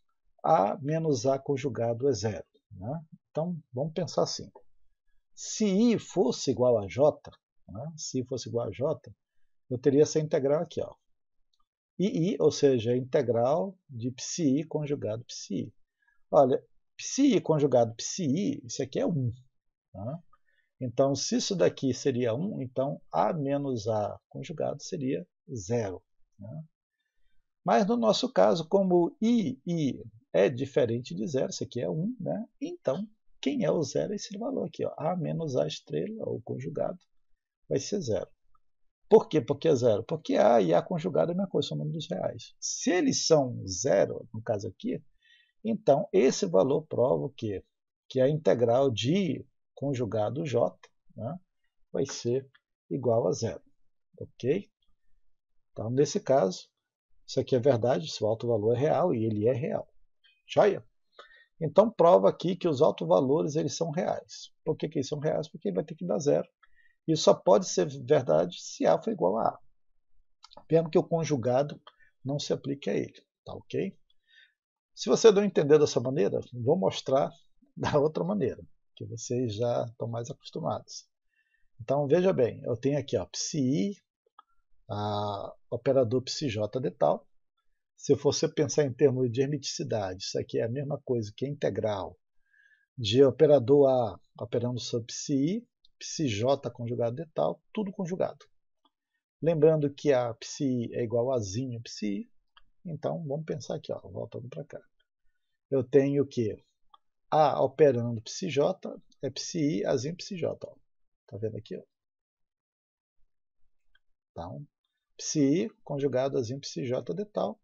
A menos A conjugado é zero? Né? Então, vamos pensar assim. Se I fosse igual a J, né? Se I fosse igual a J, eu teria essa integral aqui. Ó. II, ou seja, a integral de psi conjugado psi. Olha, psi conjugado psi, isso aqui é 1. Né? Então, se isso daqui seria 1, então A menos A conjugado seria 0. Né? Mas no nosso caso, como I é diferente de 0, isso aqui é 1, né? Então, quem é o 0 é esse valor aqui. Ó. A menos A estrela, ou conjugado, vai ser 0. Por quê? Porque é 0? Porque A e A conjugado é a mesma coisa, são números reais. Se eles são 0, no caso aqui, então esse valor prova o quê? Que a integral de conjugado J, né, vai ser igual a 0. Ok? Então, nesse caso, isso aqui é verdade, se o autovalor é real, e ele é real. Joia? Então, prova aqui que os autovalores eles são reais. Por que eles são reais? Porque vai ter que dar 0. E só pode ser verdade se A for igual a A. Mesmo que o conjugado não se aplique a ele. Tá ok? Se você não entender dessa maneira, vou mostrar da outra maneira, que vocês já estão mais acostumados. Então, veja bem, eu tenho aqui ó, psi, operador psij de tal. Se você pensar em termos de hermeticidade, isso aqui é a mesma coisa que a integral de operador A operando sobre psi, psij conjugado de tal, tudo conjugado. Lembrando que a psi é igual a Azinho psi, então vamos pensar aqui, ó, voltando para cá. Eu tenho que A operando psij é psi, Azinho psij. Ó. Tá vendo aqui? Ó? Então, psi conjugado Azinho psij de tal.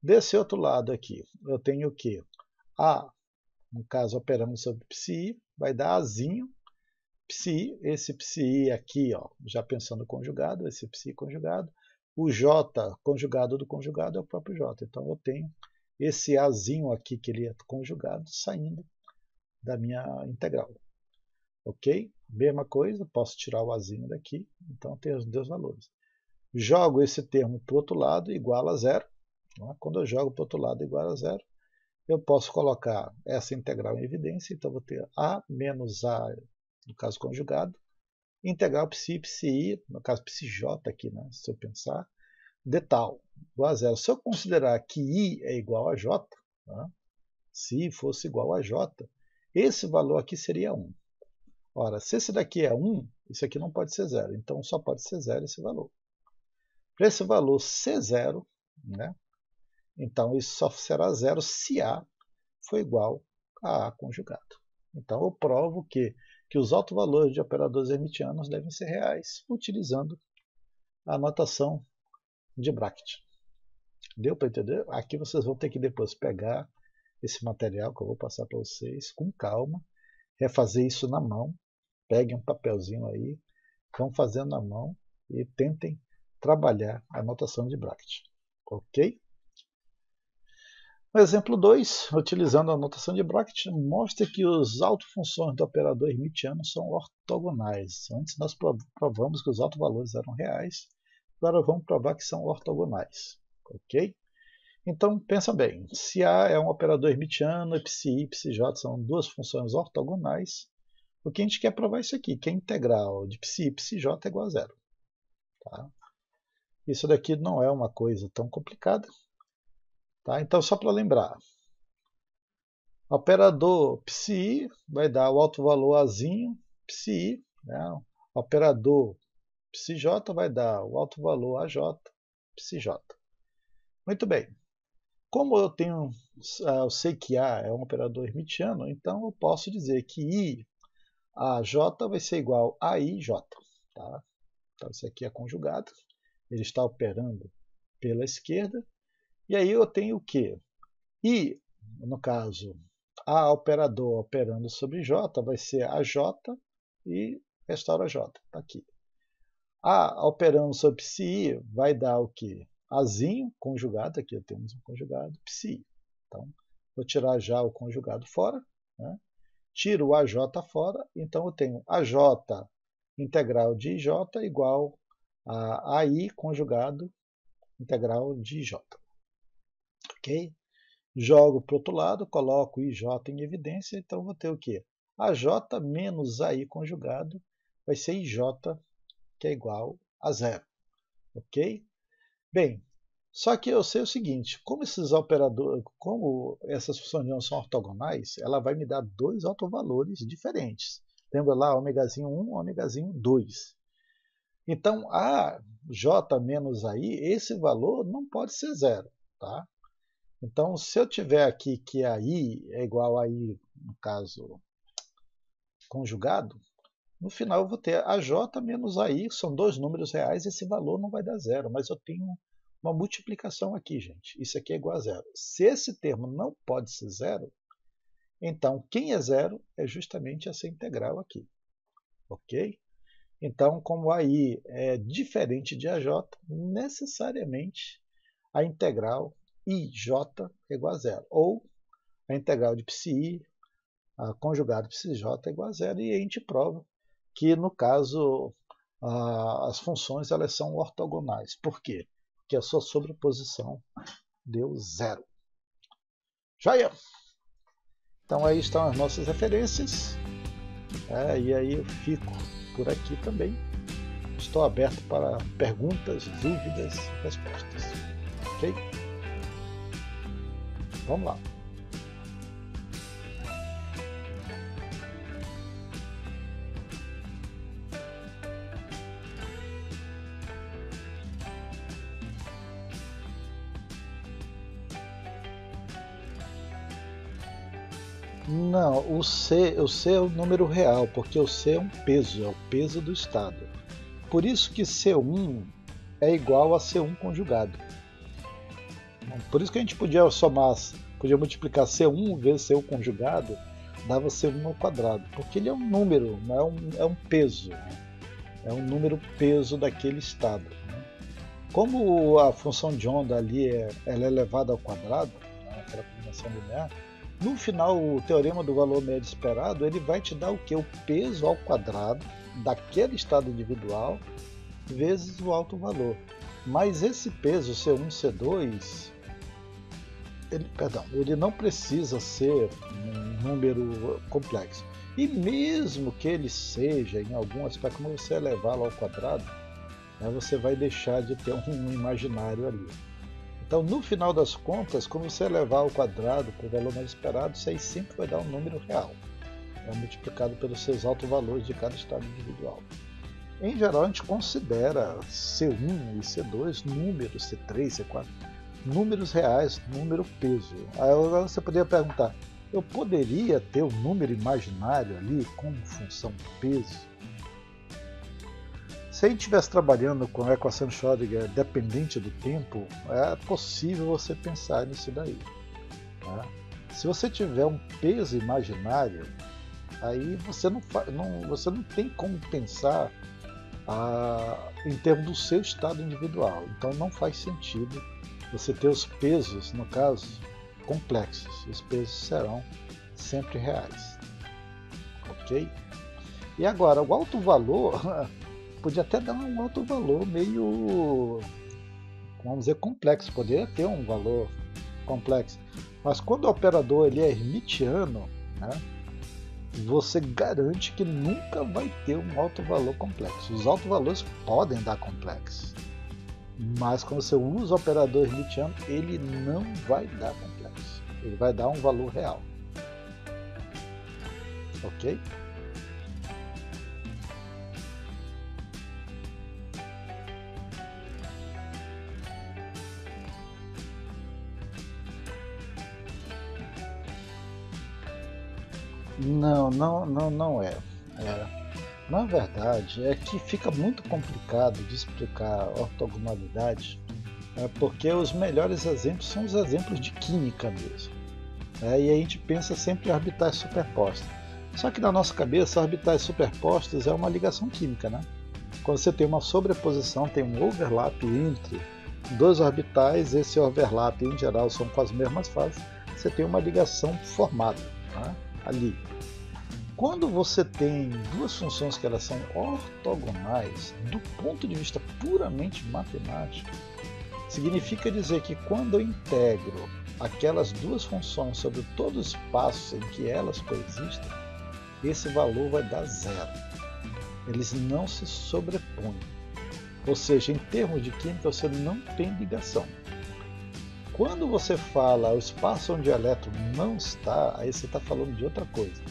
Desse outro lado aqui, eu tenho que A, no caso operando sobre psi, vai dar Azinho, psi, esse psi aqui, ó, já pensando conjugado, esse psi conjugado, o J conjugado do conjugado é o próprio J. Então eu tenho esse Azinho aqui, que ele é conjugado, saindo da minha integral. Ok? Mesma coisa, posso tirar o Azinho daqui, então tem os dois valores. Jogo esse termo para o outro lado, igual a zero. Quando eu jogo para o outro lado igual a zero, eu posso colocar essa integral em evidência, então vou ter A menos A, no caso conjugado, integral psi, psi, no caso psj aqui, né, se eu pensar, de tal, igual a zero. Se eu considerar que I é igual a J, tá? Se I fosse igual a J, esse valor aqui seria 1. Ora, se esse daqui é 1, isso aqui não pode ser zero, então só pode ser zero esse valor. Para esse valor ser zero, né, então isso só será zero se A for igual a A conjugado. Então eu provo que os autovalores de operadores hermitianos devem ser reais, utilizando a notação de Bracket. Deu para entender? Aqui vocês vão ter que depois pegar esse material que eu vou passar para vocês com calma, refazer isso na mão, peguem um papelzinho aí, vão fazendo na mão e tentem trabalhar a notação de Bracket. Ok? No exemplo 2, utilizando a notação de Bracket, mostra que os autofunções do operador hermitiano são ortogonais. Antes nós provamos que os autovalores eram reais, agora vamos provar que são ortogonais. Ok? Então, pensa bem, se A é um operador hermitiano, e psi e psj são duas funções ortogonais, o que a gente quer provar é isso aqui, que a integral de psi e psj é igual a zero. Tá? Isso daqui não é uma coisa tão complicada. Tá? Então, só para lembrar, operador psi vai dar o autovalor Azinho, psi, né? Operador psj vai dar o autovalor AJ, psj. Muito bem. Como eu sei que A é um operador hermitiano, então eu posso dizer que I AJ vai ser igual a IJ. Tá? Então, isso aqui é conjugado, ele está operando pela esquerda. E aí eu tenho o quê? I, no caso, A operador operando sobre J vai ser AJ e restaura J. Está aqui. A operando sobre psi vai dar o quê? Azinho conjugado, aqui temos um conjugado, psi. Então, vou tirar já o conjugado fora, né? Tiro o AJ fora, então eu tenho AJ integral de IJ igual a AI conjugado integral de IJ. Ok? Jogo para o outro lado, coloco IJ em evidência, então vou ter o quê? AJ menos AI conjugado vai ser IJ, que é igual a zero. Ok? Bem, só que eu sei o seguinte, como esses operadores, como essas funções não são ortogonais, ela vai me dar dois autovalores diferentes. Lembra lá, ômegazinho 1, ômegazinho 2. Então, a J menos AI, esse valor não pode ser zero. Tá? Então, se eu tiver aqui que a I é igual a I, no caso, conjugado, no final eu vou ter a J menos a I, são dois números reais, esse valor não vai dar zero, mas eu tenho uma multiplicação aqui, gente. Isso aqui é igual a zero. Se esse termo não pode ser zero, então quem é zero é justamente essa integral aqui. Ok? Então, como a I é diferente de AJ, necessariamente a integral IJ é igual a zero. Ou a integral de psi, a conjugado psj é igual a zero. E a gente prova que, no caso, as funções elas são ortogonais. Por quê? Porque a sua sobreposição deu zero. Joia! Então aí estão as nossas referências. E aí eu fico por aqui também. Estou aberto para perguntas, dúvidas, respostas. Ok? Vamos lá. Não, o C é o número real, porque o C é um peso, é o peso do estado. Por isso que C1 é igual a C1 conjugado. Por isso que a gente podia somar, podia multiplicar C1 vezes C1 conjugado dava C1 ao quadrado, porque ele é um número, não é um peso, né? É um número peso daquele estado, né? Como a função de onda ali ela é elevada ao quadrado, né, aquela combinação linear, no final o teorema do valor médio esperado ele vai te dar o que? O peso ao quadrado daquele estado individual vezes o alto valor. Mas esse peso C1, C2, ele não precisa ser um número complexo. E mesmo que ele seja, em algum aspecto, como você elevá-lo ao quadrado, né, você vai deixar de ter um imaginário ali. Então, no final das contas, quando você elevar ao quadrado para o valor mais esperado, isso aí sempre vai dar um número real, multiplicado pelos seus altos valores de cada estado individual. Em geral, a gente considera C1 e C2 números, C3, C4, números reais, número peso. Aí agora você poderia perguntar, eu poderia ter um número imaginário ali como função peso? Se a gente estivesse trabalhando com a equação de Schrödinger dependente do tempo, é possível você pensar nisso daí. Tá? Se você tiver um peso imaginário, aí você não tem como pensar em termos do seu estado individual. Então não faz sentido você ter os pesos, no caso, complexos. Os pesos serão sempre reais. Ok? E agora, o alto valor podia até dar um alto valor meio, vamos dizer, complexo. Poderia ter um valor complexo. Mas quando o operador ele é hermitiano, né, você garante que nunca vai ter um alto valor complexo. Os altos valores podem dar complexo, mas quando você usa o operador hermitiano, ele não vai dar complexo. Ele vai dar um valor real. Ok? Não é. Na verdade, é que fica muito complicado de explicar ortogonalidade, porque os melhores exemplos são os exemplos de química mesmo. E a gente pensa sempre em orbitais superpostas. Só que na nossa cabeça, orbitais superpostas é uma ligação química, né? Quando você tem uma sobreposição, tem um overlap entre dois orbitais, esse overlap em geral são com as mesmas fases, você tem uma ligação formada, né, ali. Quando você tem duas funções que elas são ortogonais, do ponto de vista puramente matemático, significa dizer que quando eu integro aquelas duas funções sobre todo o espaço em que elas coexistem, esse valor vai dar zero. Eles não se sobrepõem. Ou seja, em termos de química, você não tem ligação. Quando você fala o espaço onde o elétron não está, aí você está falando de outra coisa.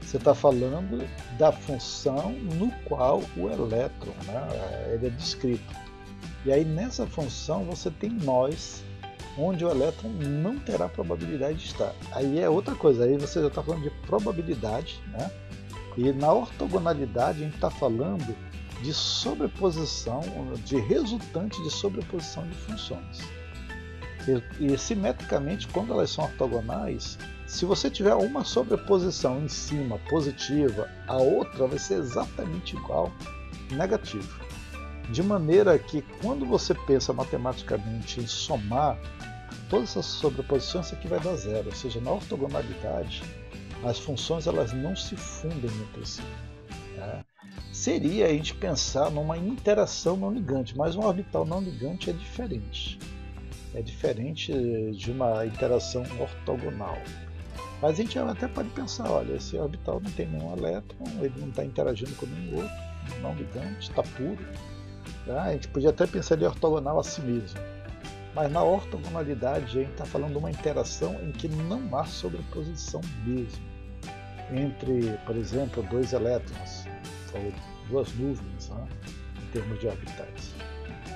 Você está falando da função no qual o elétron, né, ele é descrito. E aí nessa função você tem nós, onde o elétron não terá probabilidade de estar. Aí é outra coisa, aí você já está falando de probabilidade, né? E na ortogonalidade a gente está falando de sobreposição, de resultante de sobreposição de funções. E simetricamente, quando elas são ortogonais, se você tiver uma sobreposição em cima positiva, a outra vai ser exatamente igual negativa. De maneira que quando você pensa matematicamente em somar todas essas sobreposições, isso aqui vai dar zero. Ou seja, na ortogonalidade, as funções elas não se fundem entre si. Né? Seria a gente pensar numa interação não ligante, mas um orbital não ligante é diferente. É diferente de uma interação ortogonal. Mas a gente até pode pensar, olha, esse orbital não tem nenhum elétron, ele não está interagindo com nenhum outro, não ligante, está puro. Tá? A gente podia até pensar ele ortogonal a si mesmo. Mas na ortogonalidade a gente está falando de uma interação em que não há sobreposição mesmo entre, por exemplo, dois elétrons ou duas nuvens, né, em termos de orbitais.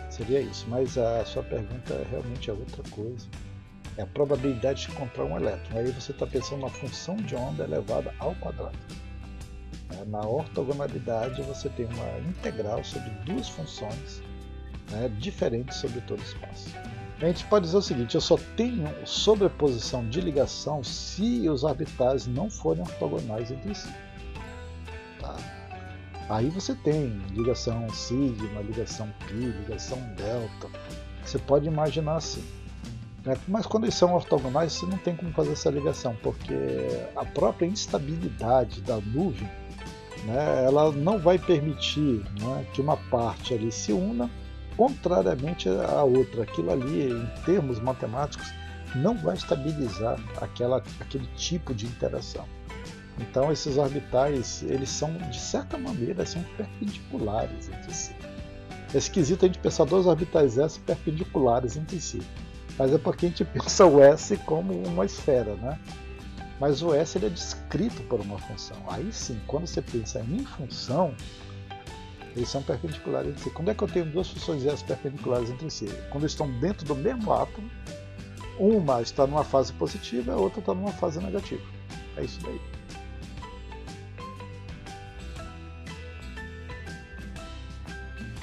Seria isso, mas a sua pergunta realmente é outra coisa. É a probabilidade de encontrar um elétron. Aí você está pensando na função de onda elevada ao quadrado. Na ortogonalidade você tem uma integral sobre duas funções, né, diferentes sobre todo o espaço. A gente pode dizer o seguinte: eu só tenho sobreposição de ligação se os orbitais não forem ortogonais entre si. Tá? Aí você tem ligação sigma, ligação π, ligação delta. Você pode imaginar assim. Mas quando eles são ortogonais, você não tem como fazer essa ligação, porque a própria instabilidade da nuvem, né, ela não vai permitir, né, que uma parte ali se una contrariamente à outra. Aquilo ali, em termos matemáticos, não vai estabilizar aquele tipo de interação. Então esses orbitais, eles são, de certa maneira, são perpendiculares entre si. É esquisito a gente pensar dois orbitais S perpendiculares entre si. Mas é porque a gente pensa o S como uma esfera, né? Mas o S ele é descrito por uma função. Aí sim, quando você pensa em função, eles são perpendiculares entre si. Quando é que eu tenho duas funções S perpendiculares entre si? Quando estão dentro do mesmo átomo, uma está numa fase positiva e a outra está numa fase negativa. É isso daí.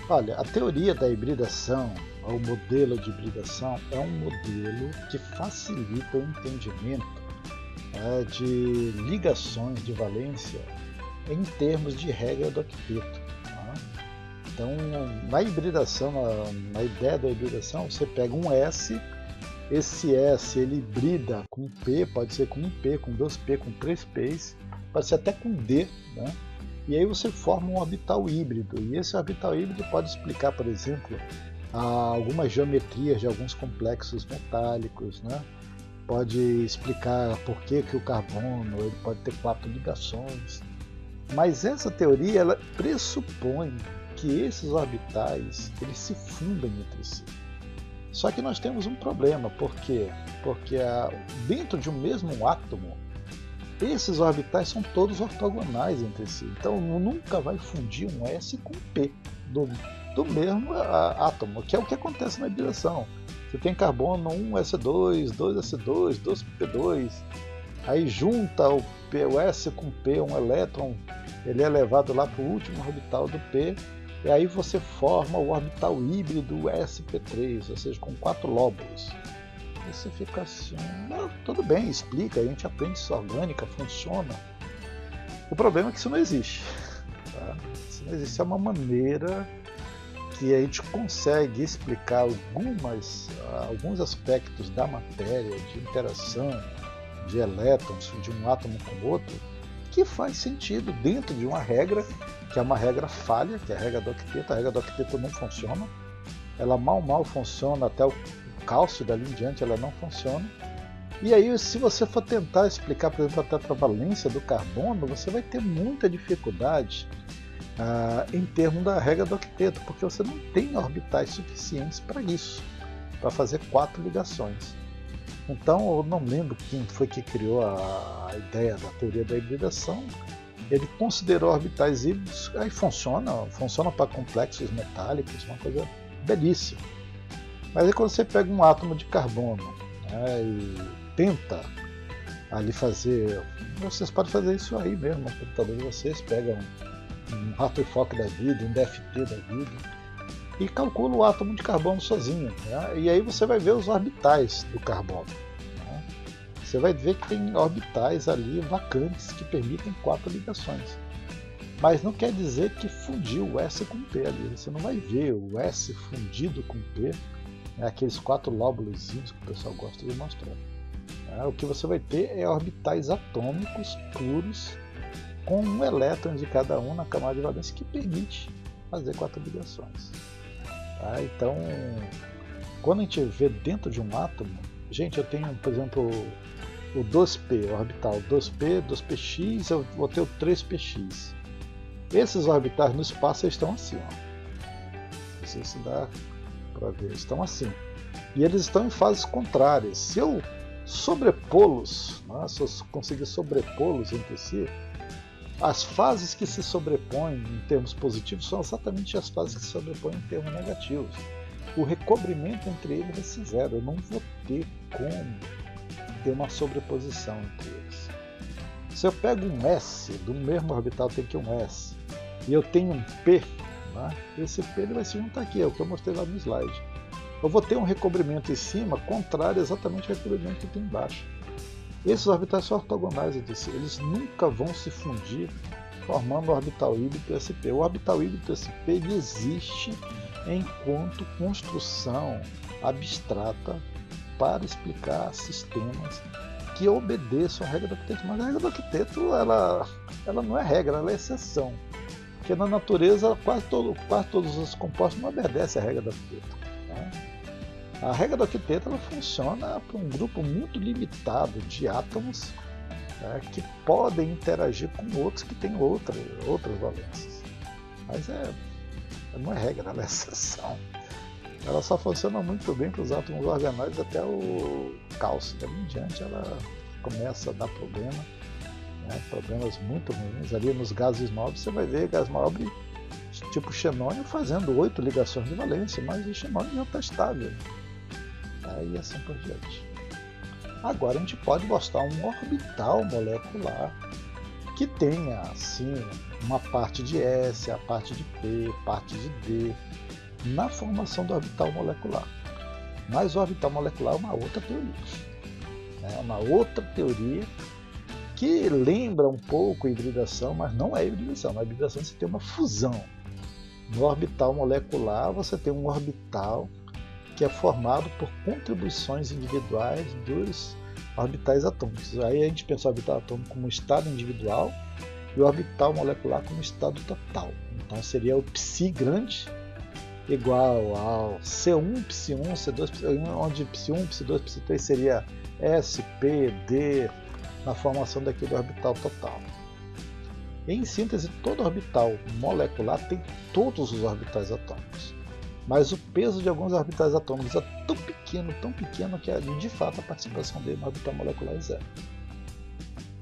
Olha, a teoria da hibridação, o modelo de hibridação, é um modelo que facilita o entendimento de ligações de valência em termos de regra do octeto. Tá? Então, na hibridação, na ideia da hibridação, você pega um S, esse S ele hibrida com P, pode ser com um P, com dois P, com três P's, pode ser até com D, né? E aí você forma um orbital híbrido, e esse orbital híbrido pode explicar, por exemplo, algumas geometrias de alguns complexos metálicos, né? Pode explicar por que o carbono ele pode ter 4 ligações. Mas essa teoria ela pressupõe que esses orbitais eles se fundem entre si. Só que nós temos um problema, por quê? Porque dentro de um mesmo átomo, esses orbitais são todos ortogonais entre si. Então nunca vai fundir um S com P do mesmo átomo, que é o que acontece na hibridação. Você tem carbono 1s2, 2s2, 2p2, aí junta o S com P, um elétron, ele é levado lá para o último orbital do P, e aí você forma o orbital híbrido sp3, ou seja, com 4 lóbulos. E você fica assim, não, tudo bem, explica, a gente aprende isso orgânica, funciona. O problema é que isso não existe. Tá? Isso não existe, é uma maneira que a gente consegue explicar alguns aspectos da matéria, de interação de elétrons de um átomo com o outro, que faz sentido dentro de uma regra, que é uma regra falha, que é a regra do octeto. A regra do octeto não funciona, ela mal funciona até o cálcio, dali em diante ela não funciona. E aí, se você for tentar explicar, por exemplo, a tetravalência do carbono, você vai ter muita dificuldade em termos da regra do octeto, porque você não tem orbitais suficientes para isso, para fazer 4 ligações. Então, eu não lembro quem foi que criou a ideia da teoria da hibridação. Ele considerou orbitais híbridos, aí funciona para complexos metálicos, uma coisa belíssima. Mas aí quando você pega um átomo de carbono, né, e tenta ali fazer, vocês podem fazer isso aí mesmo no computador de vocês, pegam um Rutherford da vida, um DFT da vida, e calcula o átomo de carbono sozinho, né? E aí você vai ver os orbitais do carbono, né? Você vai ver que tem orbitais ali vacantes que permitem 4 ligações, mas não quer dizer que fundiu o S com P ali. Você não vai ver o S fundido com P, né? Aqueles 4 lóbulos que o pessoal gosta de mostrar, né? O que você vai ter é orbitais atômicos puros com um elétron de cada um na camada de valência, que permite fazer 4 ligações. Tá? Então, quando a gente vê dentro de um átomo, gente, eu tenho, por exemplo, o 2p, o orbital 2p, 2px, eu vou ter o 3px. Esses orbitais no espaço estão assim, ó. Não sei se dá para ver, estão assim. E eles estão em fases contrárias. Se eu sobrepô-los, né, se eu conseguir sobrepô-los entre si, as fases que se sobrepõem em termos positivos são exatamente as fases que se sobrepõem em termos negativos. O recobrimento entre eles vai ser zero. Eu não vou ter como ter uma sobreposição entre eles. Se eu pego um S, do mesmo orbital tem aqui um S, e eu tenho um P, né? Esse P ele vai se juntar aqui, é o que eu mostrei lá no slide. eu vou ter um recobrimento em cima contrário exatamente ao recobrimento que tem embaixo. Esses orbitais são ortogonais entre si, eles nunca vão se fundir formando o orbital híbrido SP. O orbital híbrido SP ele existe enquanto construção abstrata para explicar sistemas que obedeçam a regra do octeto. Mas a regra do octeto ela não é regra, ela é exceção. Porque na natureza quase todos os compostos não obedecem à regra do octeto. Né? A regra do octeto ela funciona para um grupo muito limitado de átomos, né, que podem interagir com outros que têm outras valências. Mas não é regra, ela é exceção. Ela só funciona muito bem para os átomos organoides até o cálcio. Daí em diante ela começa a dar problema, né, problemas muito ruins. Ali nos gases nobres você vai ver gás nobre tipo xenônio fazendo 8 ligações de valência, mas o xenônio não está estável. E assim por diante. Agora a gente pode mostrar um orbital molecular que tenha assim uma parte de S, a parte de P, parte de D na formação do orbital molecular. Mas o orbital molecular é uma outra teoria. É uma outra teoria que lembra um pouco a hibridação, mas não é hibridação. Na hibridação você tem uma fusão. No orbital molecular você tem um orbital que é formado por contribuições individuais dos orbitais atômicos. Aí a gente pensa o orbital atômico como estado individual e o orbital molecular como estado total. Então seria o Psi grande igual ao C1, Psi1, C2, Psi1, onde Psi1, Psi2, Psi3 seria S, P, D na formação daquele orbital total. Em síntese, todo orbital molecular tem todos os orbitais atômicos. Mas o peso de alguns orbitais atômicos é tão pequeno que de fato a participação dele no orbital molecular é zero.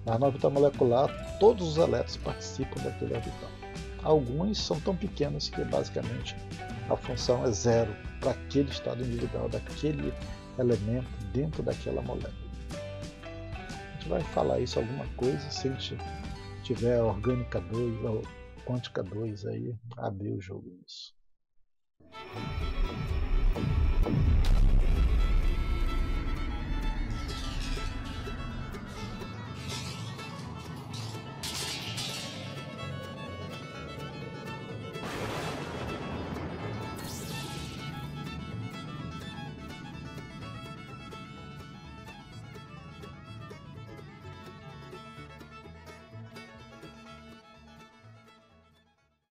Mas no orbital molecular todos os elétrons participam daquele orbital. Alguns são tão pequenos que basicamente a função é zero para aquele estado individual daquele elemento dentro daquela molécula. A gente vai falar isso alguma coisa se a gente tiver orgânica 2 ou quântica 2 aí, abrir o jogo nisso.